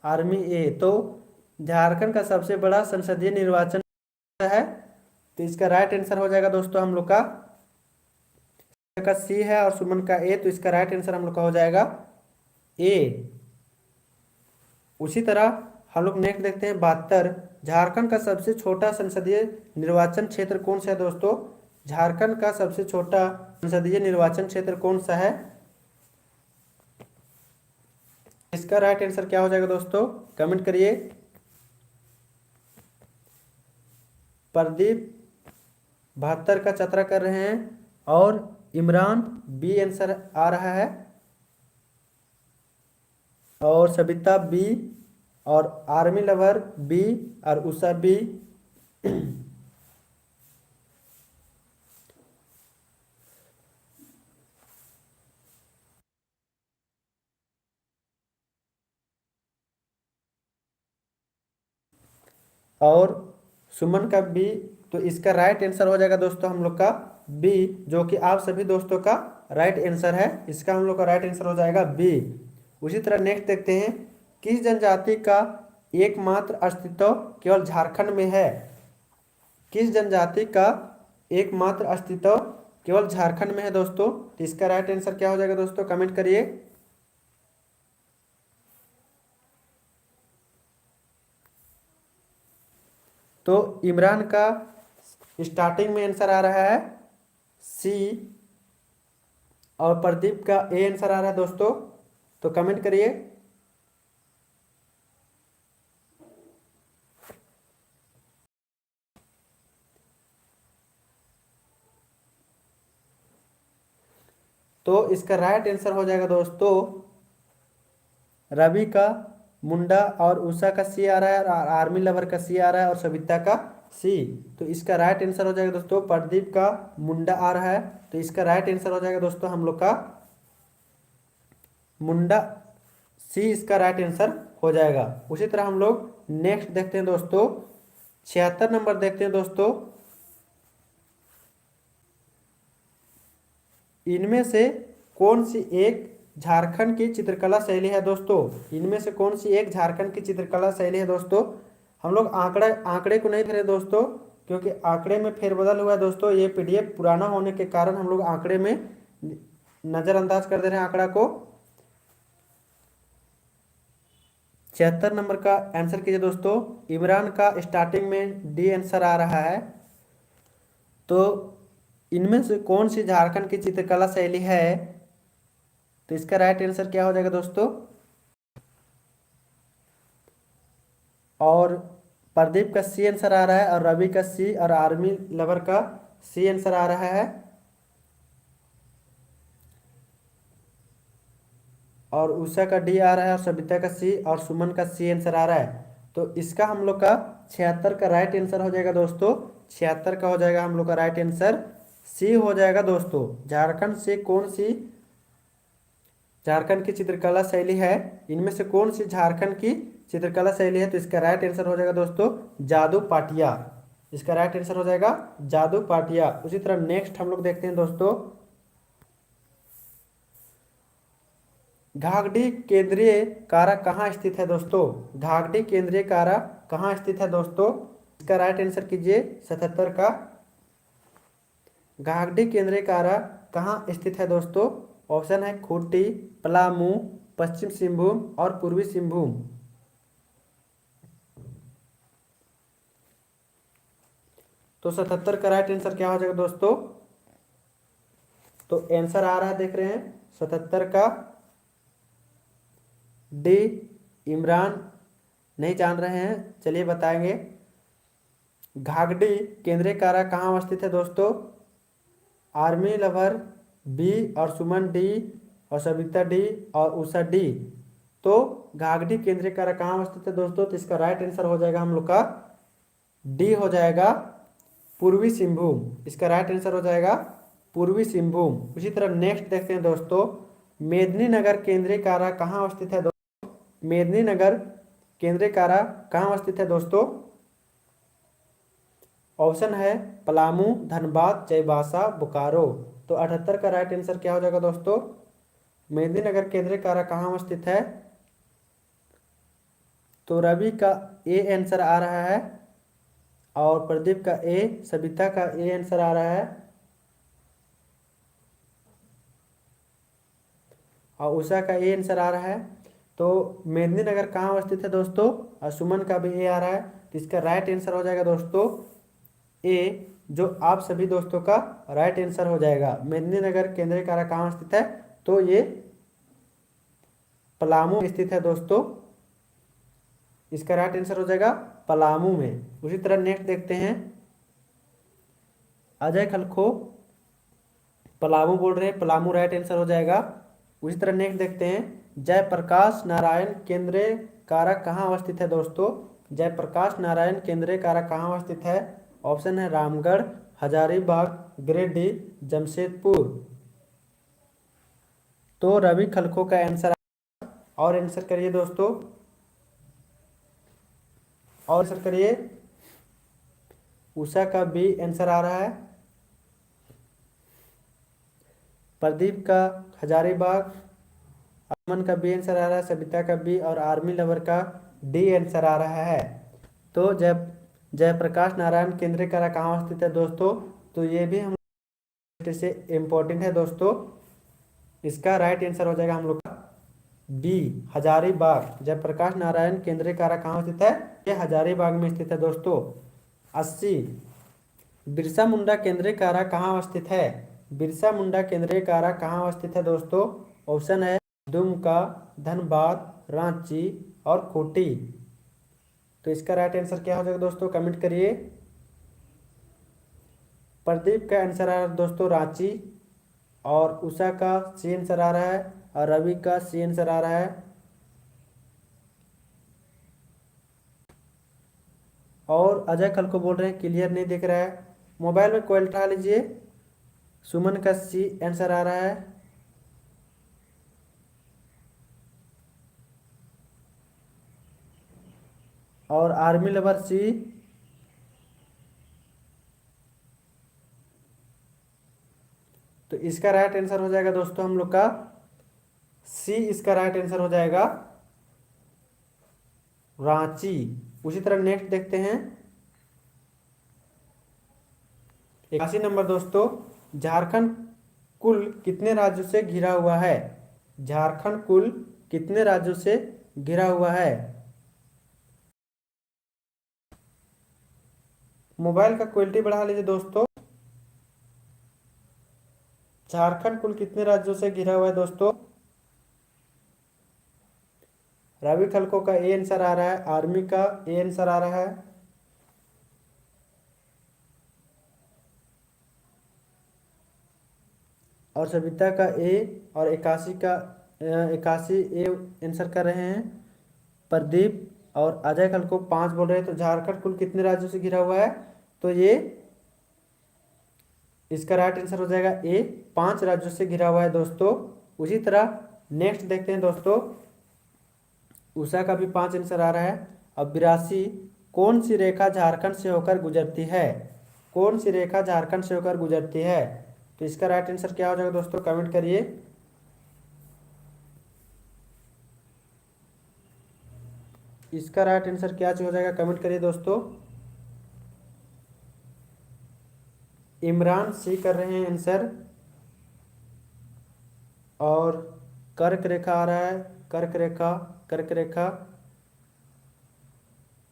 आर्मी ए। तो झारखंड का सबसे बड़ा संसदीय निर्वाचन है, तो इसका राइट आंसर हो जाएगा दोस्तों हम लोग का सी है, और सुमन का ए। तो इसका राइट आंसर हम लोग का हो जाएगा ए। उसी तरह हम लोग नेक्स्ट देखते हैं 72, झारखंड का सबसे छोटा संसदीय निर्वाचन क्षेत्र कौन सा है दोस्तों। झारखंड का सबसे छोटा संसदीय निर्वाचन क्षेत्र कौन सा है, इसका राइट आंसर क्या हो जाएगा दोस्तों, कमेंट करिए। प्रदीप 72 का चतरा कर रहे हैं, और इमरान बी आंसर आ रहा है, और सविता बी, और आर्मी लवर बी, और उषा बी। और सुमन का बी। तो इसका राइट आंसर हो जाएगा दोस्तों हम लोग का बी, जो कि आप सभी दोस्तों का राइट आंसर है। इसका हम लोग का राइट आंसर हो जाएगा बी। उसी तरह नेक्स्ट देखते हैं, किस जनजाति का एकमात्र अस्तित्व केवल झारखंड में है। किस जनजाति का एकमात्र अस्तित्व केवल झारखंड में है दोस्तों, तो इसका राइट आंसर क्या हो जाएगा दोस्तों, कमेंट करिए। तो इमरान का स्टार्टिंग में आंसर आ रहा है सी, और प्रदीप का ए आंसर आ रहा है दोस्तों। तो कमेंट करिए। तो इसका राइट आंसर हो जाएगा दोस्तों, रवि का मुंडा, और उषा का सी आ रहा है, और आर्मी लवर का सी आ रहा है, और सविता का सी। तो इसका राइट आंसर हो जाएगा दोस्तों, प्रदीप का मुंडा आ रहा है। तो इसका राइट आंसर हो जाएगा दोस्तों हम लोग का मुंडा, सी इसका राइट आंसर हो जाएगा। उसी तरह हम लोग नेक्स्ट देखते हैं दोस्तों, 76 नंबर देखते हैं दोस्तों, इनमें से कौन सी एक झारखंड की चित्रकला शैली है दोस्तों। इनमें से कौन सी एक झारखंड की चित्रकला शैली है दोस्तों। हम लोग आंकड़े को नहीं धरे दोस्तों, क्योंकि आंकड़े में फेरबदल हुआ है दोस्तों। ये पीडीएफ पुराना होने के कारण हम लोग आंकड़े में नज़रअंदाज कर दे रहे हैं आंकड़ा को। 76 नंबर का आंसर कीजिए दोस्तों। इमरान का स्टार्टिंग में डी आंसर आ रहा है। तो इनमें से कौन सी झारखंड की चित्रकला शैली है, तो इसका राइट आंसर क्या हो जाएगा दोस्तों। और प्रदीप का सी आंसर आ रहा है, और रवि का सी, और आर्मी लवर का सी आंसर आ रहा है। और उषा का डी आ रहा है और सविता का सी और सुमन का सी आंसर आ रहा है। तो इसका हम लोग का 76 का राइट आंसर हो जाएगा दोस्तों। 76 का हो जाएगा हम लोग का राइट आंसर सी हो जाएगा दोस्तों। झारखंड से कौन सी झारखंड की चित्रकला शैली है, इनमें से कौन सी झारखंड की चित्रकला शैली है? तो इसका राइट आंसर हो जाएगा दोस्तों जादू पाटिया। इसका राइट आंसर हो जाएगा जादू पाटिया। उसी तरह नेक्स्ट हम लोग देखते हैं दोस्तों, घाघडी केंद्रीय कारा कहाँ स्थित है दोस्तों? घाघडी केंद्रीय कारा कहाँ स्थित है दोस्तों? इसका राइट आंसर कीजिए 77 का। घाघडी केंद्रीय कारा कहाँ स्थित है दोस्तों? ऑप्शन है खूंटी, पलामू, पश्चिम सिंहभूम और पूर्वी सिंहभूम। तो 77 का राइट आंसर क्या हो जाएगा दोस्तों? तो आंसर आ रहा है, देख रहे हैं 77 का डी। इमरान नहीं जान रहे हैं, चलिए बताएंगे। घाघडी केंद्रीय कारा कहाँ स्थित है दोस्तों? आर्मी लवर बी और सुमन डी और सविता डी और उषा डी। तो घाघडी केंद्रीय कारा कहाँ स्थित है दोस्तों? तो इसका राइट आंसर हो जाएगा हम लोग का डी हो जाएगा पूर्वी सिंहभूम। इसका राइट आंसर हो जाएगा पूर्वी सिंहभूम। उसी तरह नेक्स्ट देखते हैं दोस्तों, मेदिनीनगर केंद्रीय कारा कहाँ स्थित है दोस्तों? मेदिनीनगर केंद्रीय कारा कहाँ स्थित है दोस्तों? ऑप्शन है पलामू, धनबाद, चाईबासा, बोकारो। तो 78 का राइट आंसर क्या हो जाएगा दोस्तों? मेदिनीनगर केंद्रीय कारा कहाँ स्थित है? तो रवि का ए आंसर आ रहा है और प्रदीप का ए, सविता का ए आंसर आ रहा है और उषा का ए आंसर आ रहा है। तो मेदिनीनगर कहाँ स्थित है दोस्तों? और सुमन का भी ए आ रहा है। तो इसका राइट आंसर हो जाएगा दोस्तों ए, जो आप सभी दोस्तों का राइट आंसर हो जाएगा। मेदिनीनगर केंद्रीय कारा कहाँ स्थित है? तो ये पलामू स्थित है दोस्तों। इसका राइट आंसर हो जाएगा पलामू में। उसी तरह नेक्स्ट देखते हैं, अजय खलखो पलामू बोल रहे हैं, पलामू राइट आंसर हो जाएगा। उसी तरह नेक्स्ट देखते हैं, जयप्रकाश नारायण केंद्रीय कारा कहाँ अवस्थित है दोस्तों? जयप्रकाश नारायण केंद्रीय कारा कहाँ अवस्थित है? ऑप्शन है रामगढ़, हजारीबाग, गिरिडीह, जमशेदपुर। तो रवि खलखो का आंसर, और आंसर करिए दोस्तों, और आंसर करिए। उषा का बी आंसर आ रहा है, प्रदीप का हजारीबाग, अमन का बी आंसर आ रहा है, सविता का बी और आर्मी लवर का डी आंसर आ रहा है। तो जयप्रकाश नारायण केंद्रीय कारा कहाँ स्थित है दोस्तों? तो ये भी हम से इम्पोर्टेंट है दोस्तों। इसका राइट आंसर हो जाएगा हम लोग का बी, हजारीबाग। जयप्रकाश नारायण केंद्रीय कारा कहाँ स्थित है? ये हजारीबाग में स्थित है दोस्तों। 80, बिरसा मुंडा केंद्रीय कारा कहाँ स्थित है? बिरसा मुंडा केंद्रीय कारा कहाँ स्थित है दोस्तों? ऑप्शन है दुमका, धनबाद, रांची और खूंटी। तो इसका राइट आंसर क्या हो जाएगा दोस्तों? कमेंट करिए। प्रदीप का आंसर आ रहा है दोस्तों रांची, और उषा का सी आंसर आ रहा है और रवि का सी आंसर आ रहा है। और अजय कल को बोल रहे हैं क्लियर नहीं दिख रहा है, मोबाइल में कोयल उठा लीजिए। सुमन का सी आंसर आ रहा है। और आर्मी लवर सी। तो इसका राइट आंसर हो जाएगा दोस्तों हम लोग का सी। इसका राइट आंसर हो जाएगा रांची। उसी तरह नेक्स्ट देखते हैं, 81 नंबर दोस्तों, झारखंड कुल कितने राज्यों से घिरा हुआ है? झारखंड कुल कितने राज्यों से घिरा हुआ है? मोबाइल का क्वालिटी बढ़ा लीजिए दोस्तों। झारखंड कुल कितने राज्यों से घिरा हुआ है दोस्तों? रवि खलको का ए आंसर आ रहा है, आर्मी का ए आंसर आ रहा है, और सविता का ए और 81 का 81 ए आंसर कर रहे हैं। प्रदीप और अजय कल को 5 बोल रहे हैं। तो झारखंड कुल कितने राज्यों से घिरा हुआ है? तो ये इसका राइट आंसर हो जाएगा ए, 5 राज्यों से घिरा हुआ है दोस्तों। उसी तरह नेक्स्ट देखते हैं दोस्तों, उषा का भी 5 आंसर आ रहा है। अब 82 कौन सी रेखा झारखंड से होकर गुजरती है? कौन सी रेखा झारखंड से होकर गुजरती है? तो इसका राइट आंसर क्या हो जाएगा दोस्तों, कमेंट करिए। इसका राइट आंसर क्या हो जाएगा, कमेंट करिए दोस्तों। इमरान सी कर रहे हैं आंसर। और कर्क रेखा आ रहा है, कर्क रेखा, कर्क रेखा।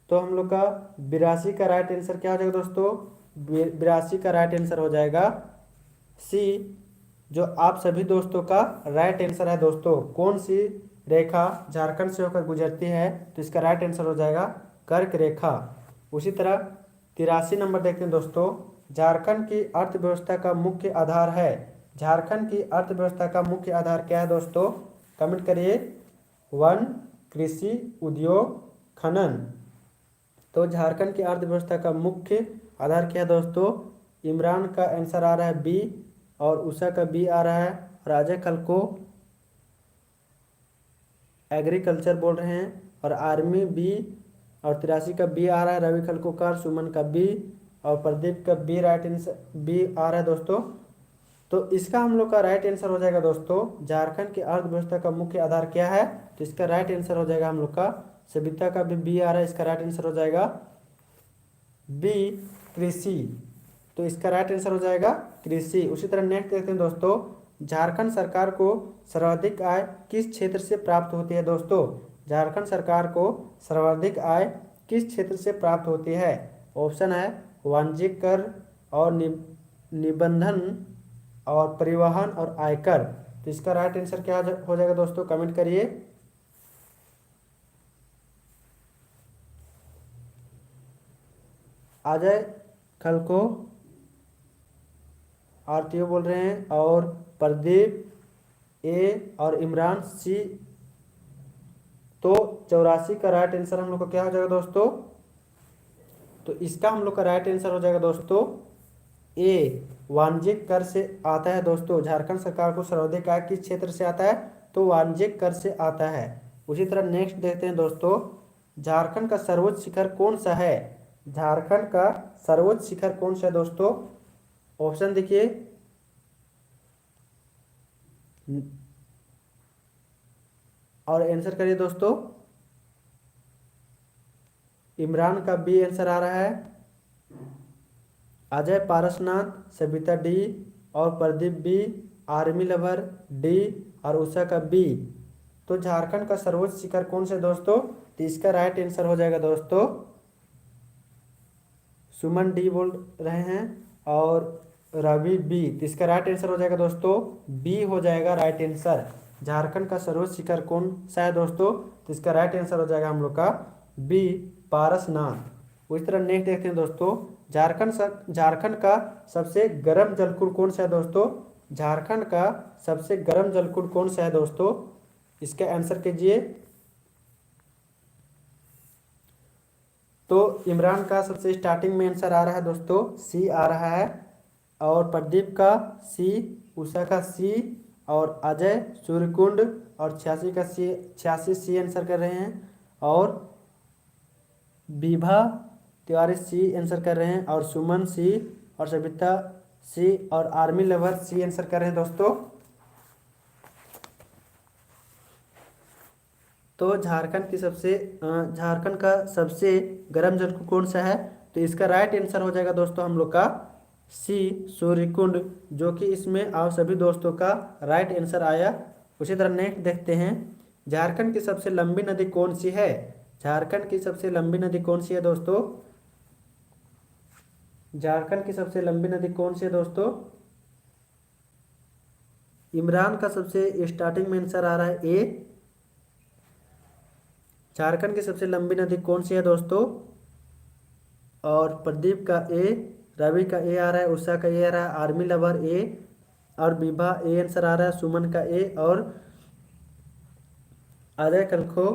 तो हम लोग का 82 का राइट आंसर क्या हो जाएगा दोस्तों? 82 का राइट आंसर हो जाएगा सी, जो आप सभी दोस्तों का राइट आंसर है दोस्तों। कौन सी रेखा झारखंड से होकर गुजरती है? तो इसका राइट आंसर हो जाएगा कर्क रेखा। उसी तरह 83 नंबर देखते हैं दोस्तों, झारखंड की अर्थव्यवस्था का मुख्य आधार है। झारखंड की अर्थव्यवस्था का मुख्य आधार क्या है दोस्तों? कमेंट करिए। वन, कृषि, उद्योग, खनन। तो झारखंड की अर्थव्यवस्था का मुख्य आधार क्या है दोस्तों? इमरान का आंसर आ रहा है बी, और उषा का बी आ रहा है। राजा कल को एग्रीकल्चर बोल रहे हैं, और आर्मी बी, और 83 का बी आ रहा है। रवि कल को कार, सुमन का बी, और प्रदीप का बी राइट आंसर बी आ रहा है दोस्तों। तो इसका हम लोग का राइट आंसर हो जाएगा दोस्तों, झारखंड की अर्थव्यवस्था का मुख्य आधार क्या है? तो इसका राइट आंसर हो जाएगा हम लोग का, सविता का भी बी आ रहा है, इसका राइट आंसर हो जाएगा बी, कृषि। तो इसका राइट आंसर हो जाएगा कृषि। उसी तरह नेक्स्ट देखते हैं दोस्तों, झारखंड सरकार को सर्वाधिक आय किस क्षेत्र से प्राप्त होती है दोस्तों? झारखंड सरकार को सर्वाधिक आय किस क्षेत्र से प्राप्त होती है? ऑप्शन है वाणिज्यिक कर, और निबंधन, और परिवहन, और आयकर। तो इसका राइट आंसर क्या हो जाएगा दोस्तों, कमेंट करिए। अजय कल को आरटीओ बोल रहे हैं, और प्रदीप ए, और इमरान सी। तो 84 का राइट आंसर हम लोग का क्या हो जाएगा दोस्तों? तो इसका हम लोग का राइट आंसर हो जाएगा दोस्तों ए, वाणिज्यिक कर से आता है दोस्तों। झारखंड सरकार को सर्वाधिक आय किस क्षेत्र से आता है? तो वाणिज्यिक कर से आता है। उसी तरह नेक्स्ट देखते हैं दोस्तों, झारखंड का सर्वोच्च शिखर कौन सा है? झारखंड का सर्वोच्च शिखर कौन सा है दोस्तों? ऑप्शन देखिए, और आंसर करिए दोस्तों। इमरान का बी आंसर आ रहा है, अजय पारसनाथ, सविता डी, और Pradeep B, army lover D, और उषा का बी। तो झारखंड का सर्वोच्च शिखर कौन सा है दोस्तों? तो इसका राइट आंसर हो जाएगा दोस्तों, सुमन डी बोल रहे हैं, और रवि बी। तो इसका राइट आंसर हो जाएगा दोस्तों बी हो जाएगा राइट आंसर। झारखंड का सर्वोच्च शिखर कौन सा है दोस्तों? तो इसका राइट आंसर हो जाएगा हम लोग का बी, पारसनाथ। उस तरह नेक्स्ट देखते हैं दोस्तों, झारखंड का सबसे गर्म जलकुंड कौन सा है दोस्तों? झारखंड का सबसे गर्म जलकुंड कौन सा है दोस्तों? इसका आंसर कीजिए। तो इमरान का सबसे स्टार्टिंग में आंसर आ रहा है दोस्तों सी आ रहा है, और प्रदीप का सी, उषा का सी, और अजय सूर्यकुंड और 86 का सी, 86 सी आंसर कर रहे हैं, और विभा तिवारी सी आंसर कर रहे हैं, और सुमन सी, और सविता सी, और आर्मी लवर सी आंसर कर रहे हैं दोस्तों। तो झारखंड का सबसे गर्म जलकुंड कौन सा है? तो इसका राइट आंसर हो जाएगा दोस्तों हम लोग का सी, सूर्यकुंड, जो कि इसमें आप सभी दोस्तों का राइट आंसर आया। उसी तरह नेक्स्ट देखते हैं, झारखंड की सबसे लंबी नदी कौन सी है? झारखंड की सबसे लंबी नदी कौन सी है दोस्तों? झारखंड की सबसे लंबी नदी कौन सी है दोस्तों? इमरान का सबसे स्टार्टिंग में आंसर आ रहा है ए। झारखंड की सबसे लंबी नदी कौन सी है दोस्तों? और प्रदीप का ए, रवि का ए आ रहा है, उषा का ए आ रहा है, आर्मी लवर ए, और विभा ए आंसर आ रहा है, सुमन का ए, और अजय खलखो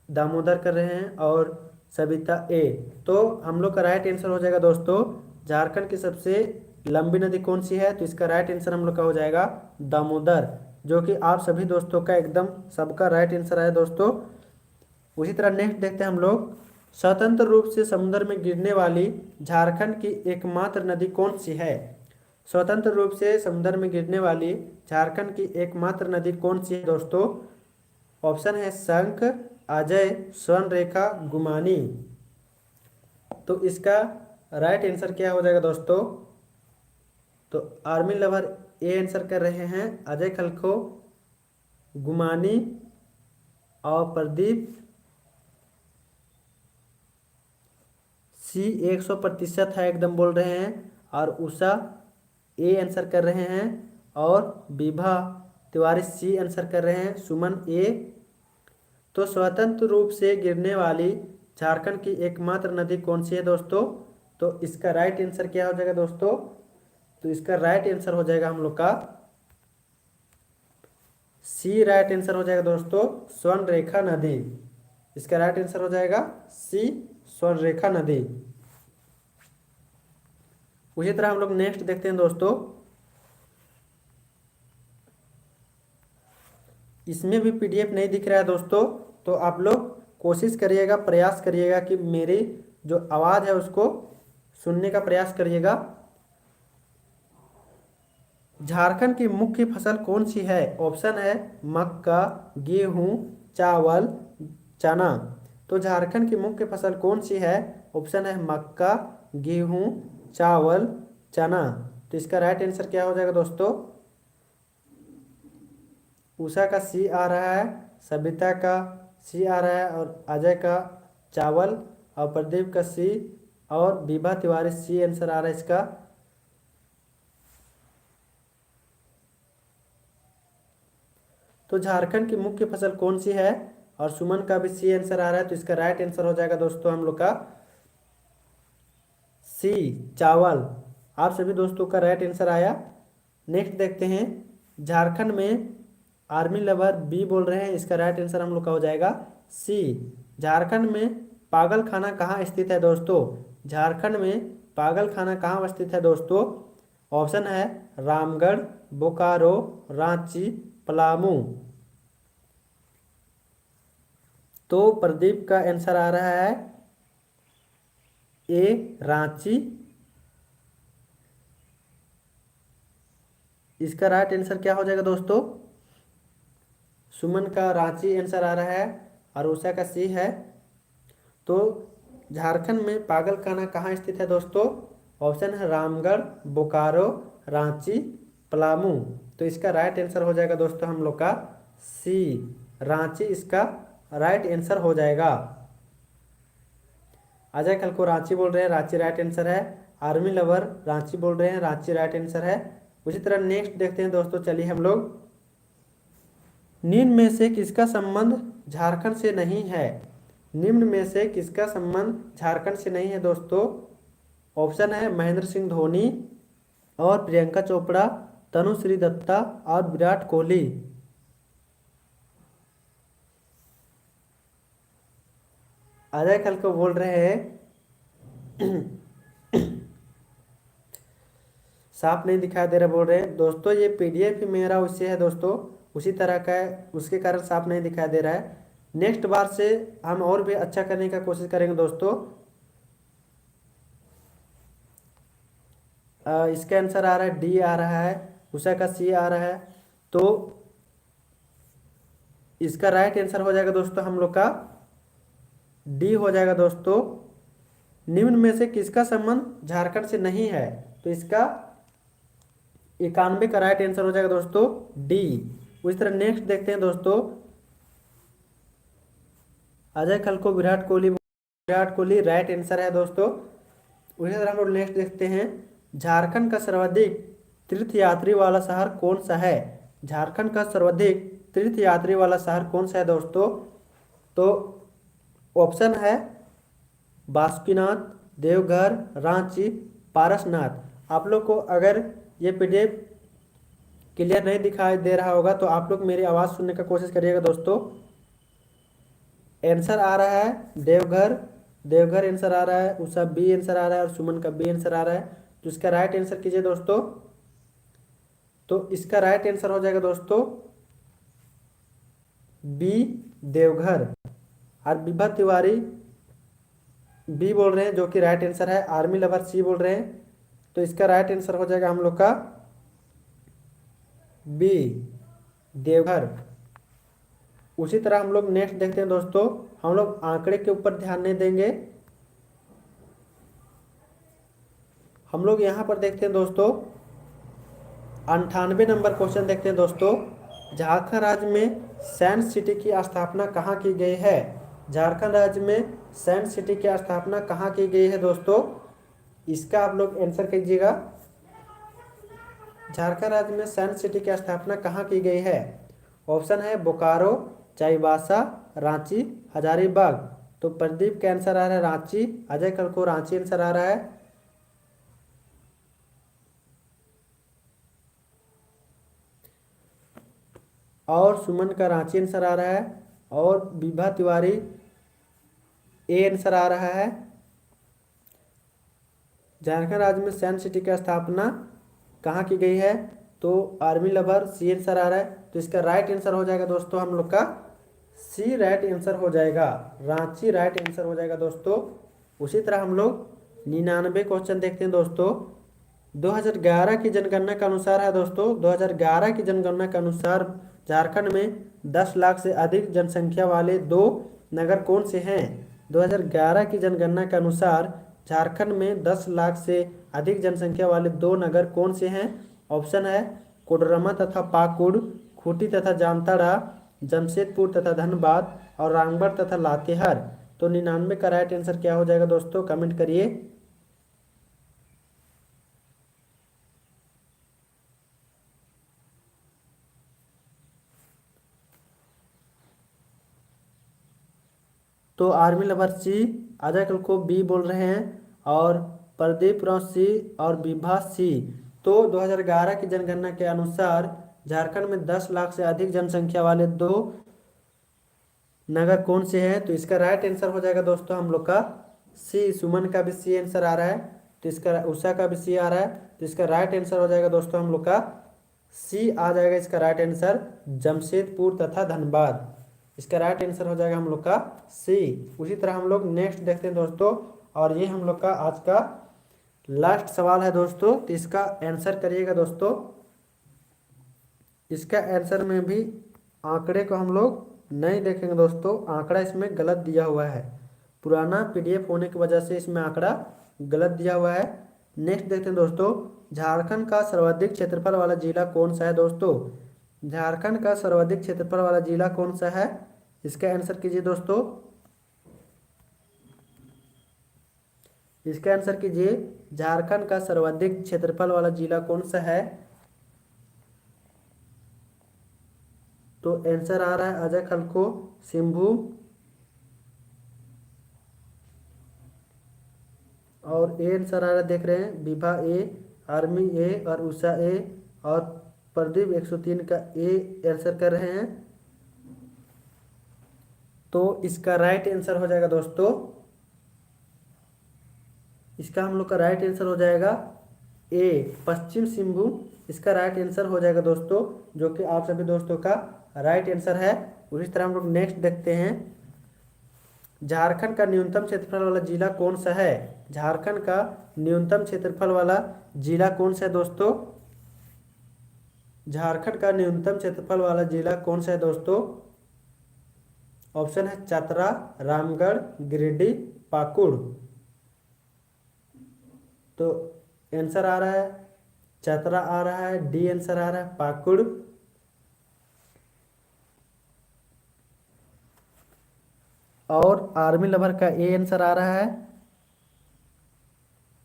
दामोदर कर रहे हैं और सविता ए। तो हम लोग का राइट आंसर हो जाएगा दोस्तों, झारखंड की सबसे लंबी नदी कौन सी है, तो इसका राइट आंसर हम लोग का हो जाएगा दामोदर, जो कि आप सभी दोस्तों का एकदम सबका राइट आंसर है दोस्तों। उसी तरह नेक्स्ट देखते हैं हम लोग, स्वतंत्र रूप से समुद्र में गिरने वाली झारखंड की एकमात्र नदी कौन सी है। स्वतंत्र रूप से समुद्र में गिरने वाली झारखंड की एकमात्र नदी कौन सी है दोस्तों। ऑप्शन है शंख, अजय, स्वर्णरेखा, गुमानी। तो इसका राइट आंसर क्या हो जाएगा दोस्तों, तो आर्मी लवर ए आंसर कर रहे हैं, अजय खलखो, गुमानी और प्रदीप सी 100% है एकदम बोल रहे हैं, और उषा ए आंसर कर रहे हैं, और विभा तिवारी सी आंसर कर रहे हैं, सुमन ए। तो स्वतंत्र रूप से गिरने वाली झारखंड की एकमात्र नदी कौन सी है दोस्तों, तो इसका राइट आंसर क्या हो जाएगा दोस्तों, तो इसका राइट आंसर हो जाएगा हम लोग का सी, राइट आंसर हो जाएगा दोस्तों स्वर्णरेखा नदी। इसका राइट आंसर हो जाएगा सी, स्वर्णरेखा नदी। उसी तरह हम लोग नेक्स्ट देखते हैं दोस्तों, इसमें भी पीडीएफ नहीं दिख रहा है दोस्तों, तो आप लोग कोशिश करिएगा, प्रयास करिएगा कि मेरी जो आवाज़ है उसको सुनने का प्रयास करिएगा। झारखंड की मुख्य फसल कौन सी है, ऑप्शन है मक्का, गेहूं, चावल, चना। तो झारखंड की मुख्य फसल कौन सी है, ऑप्शन है मक्का, गेहूं, चावल, चना। तो इसका राइट आंसर क्या हो जाएगा दोस्तों, उषा का सी आ रहा है, सविता का सी आ रहा है, और अजय का चावल, और प्रदीप का सी, और विभा तिवारी सी आंसर आ रहा है इसका। तो झारखंड की मुख्य फसल कौन सी है, और सुमन का भी सी आंसर आ रहा है, तो इसका राइट आंसर हो जाएगा दोस्तों हम लोग का सी, चावल। आप सभी दोस्तों का राइट आंसर आया। नेक्स्ट देखते हैं, झारखंड में आर्मी लवर बी बोल रहे हैं, इसका राइट आंसर हम लोग का हो जाएगा सी। झारखंड में पागल खाना कहाँ स्थित है दोस्तों, झारखंड में पागल खाना कहाँ स्थित है दोस्तों। ऑप्शन है रामगढ़, बोकारो, रांची, पलामू। तो प्रदीप का आंसर आ रहा है ए, रांची। इसका राइट आंसर क्या हो जाएगा दोस्तों, सुमन का रांची आंसर आ रहा है, और उषा का सी है। तो झारखंड में पागल खाना कहाँ स्थित है दोस्तों, ऑप्शन है रामगढ़, बोकारो, रांची, पलामू। तो इसका राइट आंसर हो जाएगा दोस्तों हम लोग का सी, रांची इसका राइट आंसर हो जाएगा। अजय कल को रांची बोल रहे हैं, रांची राइट आंसर है। आर्मी लवर रांची बोल रहे हैं, रांची राइट आंसर है। उसी तरह नेक्स्ट देखते हैं दोस्तों, चलिए हम लोग, निम्न में से किसका संबंध झारखंड से नहीं है, निम्न में से किसका संबंध झारखंड से नहीं है दोस्तों। ऑप्शन है महेंद्र सिंह धोनी, और प्रियंका चोपड़ा, तनुश्री दत्ता, और विराट कोहली। अजय कल को बोल रहे हैं साफ नहीं दिखाई दे रहा बोल रहे हैं दोस्तों, ये पीडीएफ ही मेरा उससे है दोस्तों, उसी तरह का है, उसके कारण साफ नहीं दिखाई दे रहा है। नेक्स्ट बार से हम और भी अच्छा करने का कोशिश करेंगे दोस्तों। इसका आंसर आ रहा है डी आ रहा है, उषा का सी आ रहा है। तो इसका राइट आंसर हो जाएगा दोस्तों हम लोग का डी हो जाएगा दोस्तों। निम्न में से किसका संबंध झारखंड से नहीं है, तो इसका 91 का राइट आंसर हो जाएगा दोस्तों डी। उस तरह नेक्स्ट देखते हैं दोस्तों, अजय खलको विराट कोहली, विराट कोहली राइट आंसर है दोस्तों। उसी तरह हम लोग नेक्स्ट देखते हैं, झारखंड का सर्वाधिक तीर्थ यात्री वाला शहर कौन सा है, झारखंड का सर्वाधिक तीर्थ यात्री वाला शहर कौन सा है दोस्तों। तो ऑप्शन है बासुकीनाथ, देवघर, रांची, पारसनाथ। आप लोग को अगर ये पीडीएफ क्लियर नहीं दिखाई दे रहा होगा तो आप लोग मेरी आवाज़ सुनने का कोशिश करिएगा दोस्तों। आंसर आ रहा है देवघर, देवघर आंसर आ रहा है, उषा बी आंसर आ रहा है और सुमन का बी आंसर आ रहा है। तो इसका राइट आंसर कीजिए दोस्तों। तो इसका राइट आंसर हो जाएगा दोस्तों बी देवघर। और विभा तिवारी बी बोल रहे हैं जो कि राइट आंसर है। आर्मी लवर सी बोल रहे हैं। तो इसका राइट आंसर हो जाएगा हम लोग का बी देवघर। उसी तरह हम लोग नेक्स्ट देखते हैं दोस्तों। हम लोग आंकड़े के ऊपर ध्यान नहीं देंगे, हम लोग यहाँ पर देखते हैं दोस्तों 98 नंबर क्वेश्चन देखते हैं दोस्तों। झारखंड राज्य में साइंस सिटी की स्थापना कहाँ की गई है? झारखंड राज्य में साइंस सिटी की स्थापना कहाँ की गई है दोस्तों? इसका आप लोग आंसर कीजिएगा। झारखंड राज्य में साइंस सिटी की स्थापना कहाँ की गई है? ऑप्शन है बोकारो, चाईबासा, रांची, हजारीबाग। तो प्रदीप का आंसर आ रहा है रांची, अजय कल को रांची आंसर आ रहा है। और सुमन का रांची आंसर आ रहा है। और विभा तिवारी ए आंसर आ रहा है। झारखंड राज्य में साइंस सिटी की स्थापना कहाँ की गई है? तो आर्मी लवर सी आंसर आ रहा है। तो इसका राइट आंसर हो जाएगा दोस्तों हम लोग का सी राइट आंसर हो जाएगा, रांची राइट आंसर हो जाएगा दोस्तों। उसी तरह हम लोग 99 क्वेश्चन देखते हैं दोस्तों। 2011 की जनगणना के अनुसार है दोस्तों, 2011 की जनगणना के अनुसार झारखंड में 10 लाख से अधिक जनसंख्या वाले दो नगर कौन से हैं? 2011 की जनगणना के अनुसार झारखंड में 10 लाख से अधिक जनसंख्या वाले दो नगर कौन से हैं? ऑप्शन है कोडरमा तथा पाकुड़, खूंटी तथा जामताड़ा, जमशेदपुर तथा धनबाद और रामगढ़ तथा लातेहार। तो 99 का राइट आंसर क्या हो जाएगा दोस्तों? कमेंट करिए। तो आर्मी लवर सी, अजय कल को बी बोल रहे हैं और प्रदीप राव सी और विभा सी। तो 2011 की जनगणना के अनुसार झारखंड में 10 लाख से अधिक जनसंख्या वाले दो नगर कौन से हैं? तो इसका राइट आंसर हो जाएगा दोस्तों हम लोग का सी। सुमन का भी सी आंसर आ रहा है। तो इसका उषा का भी सी आ रहा है। तो इसका राइट आंसर हो जाएगा दोस्तों हम लोग का सी आ जाएगा इसका राइट आंसर, जमशेदपुर तथा धनबाद। इसका राइट आंसर हो जाएगा हम लोग का सी। उसी तरह हम लोग नेक्स्ट देखते हैं दोस्तों। और ये हम लोग का आज का लास्ट सवाल है दोस्तों। तो इसका आंसर करिएगा दोस्तों। इसका आंसर में भी आंकड़े को हम लोग नहीं देखेंगे दोस्तों, आंकड़ा इसमें गलत दिया हुआ है। पुराना पीडीएफ होने की वजह से इसमें आंकड़ा गलत दिया हुआ है। नेक्स्ट देखते हैं दोस्तों। झारखंड का सर्वाधिक क्षेत्रफल वाला जिला कौन सा है दोस्तों? झारखंड का सर्वाधिक क्षेत्रफल वाला जिला कौन सा है? इसका आंसर कीजिए दोस्तों। इसका आंसर कीजिए। झारखंड का सर्वाधिक क्षेत्रफल वाला जिला कौन सा है? तो आंसर आ रहा है अजय खलको, सिंहभूम और ए आंसर आ रहा है देख रहे हैं विभा ए, आर्मी ए और उषा ए और प्रदीप 103 का ए आंसर कर रहे हैं। तो इसका राइट आंसर हो जाएगा दोस्तों, इसका हम लोग का राइट आंसर हो जाएगा ए पश्चिम सिंहभूम। इसका राइट आंसर हो जाएगा दोस्तों, जो कि आप सभी दोस्तों का राइट आंसर है। उसी तरह हम लोग नेक्स्ट देखते हैं। झारखंड का न्यूनतम क्षेत्रफल वाला जिला कौन सा है? झारखंड का न्यूनतम क्षेत्रफल वाला जिला कौन सा है दोस्तों? झारखंड का न्यूनतम क्षेत्रफल वाला जिला कौन सा है दोस्तों? ऑप्शन है चतरा, रामगढ़, गिरिडीह, पाकुड़। तो आंसर आ रहा है चतरा आ रहा है, डी आंसर आ रहा है पाकुड़। और आर्मी लवर का ए आंसर आ रहा है।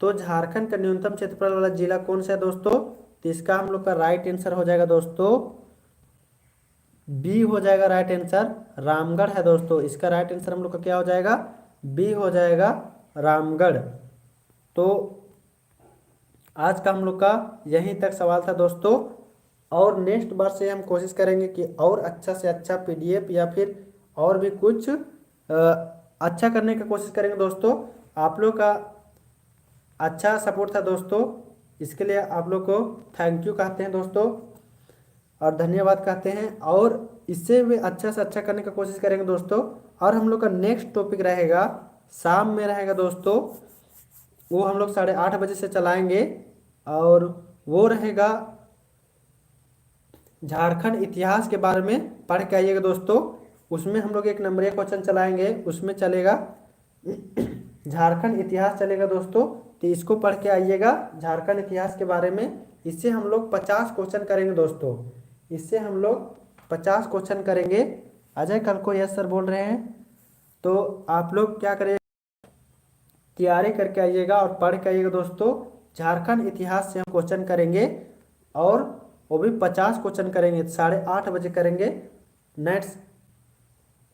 तो झारखंड का न्यूनतम क्षेत्रफल वाला जिला कौन सा है दोस्तों? तो इसका हम लोग का राइट आंसर हो जाएगा दोस्तों बी हो जाएगा राइट आंसर, रामगढ़ है दोस्तों। इसका राइट आंसर हम लोग का क्या हो जाएगा? बी हो जाएगा रामगढ़। तो आज का हम लोग का यहीं तक सवाल था दोस्तों। और नेक्स्ट बार से हम कोशिश करेंगे कि और अच्छा से अच्छा पीडीएफ या फिर और भी कुछ अच्छा करने की कोशिश करेंगे दोस्तों। आप लोग का अच्छा सपोर्ट था दोस्तों, इसके लिए आप लोग को थैंक यू कहते हैं दोस्तों और धन्यवाद कहते हैं। और इससे भी अच्छा से अच्छा करने की कोशिश करेंगे दोस्तों। और हम लोग का नेक्स्ट टॉपिक रहेगा शाम में रहेगा दोस्तों, वो हम लोग 8:30 बजे से चलाएंगे और वो रहेगा झारखंड इतिहास के बारे में पढ़ के आइएगा दोस्तों। उसमें हम लोग 1 नंबर क्वेश्चन चलाएंगे, उसमें चलेगा झारखंड इतिहास चलेगा दोस्तों। तो इसको पढ़ के आइएगा झारखंड इतिहास के बारे में। इससे हम लोग 50 क्वेश्चन करेंगे दोस्तों, इससे हम लोग 50 क्वेश्चन करेंगे। अजय कल को यस सर बोल रहे हैं। तो आप लोग क्या करें, तैयारी करके आइएगा और पढ़ के आइएगा दोस्तों। झारखंड इतिहास से हम क्वेश्चन करेंगे और वो भी 50 क्वेश्चन करेंगे, 8:30 बजे करेंगे नाइट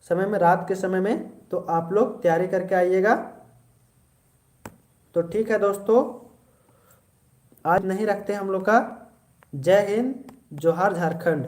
समय में, रात के समय में। तो आप लोग तैयारी करके आइएगा। तो ठीक है दोस्तों, आज नहीं रखते हम लोग का। जय हिंद, जोहार झारखंड।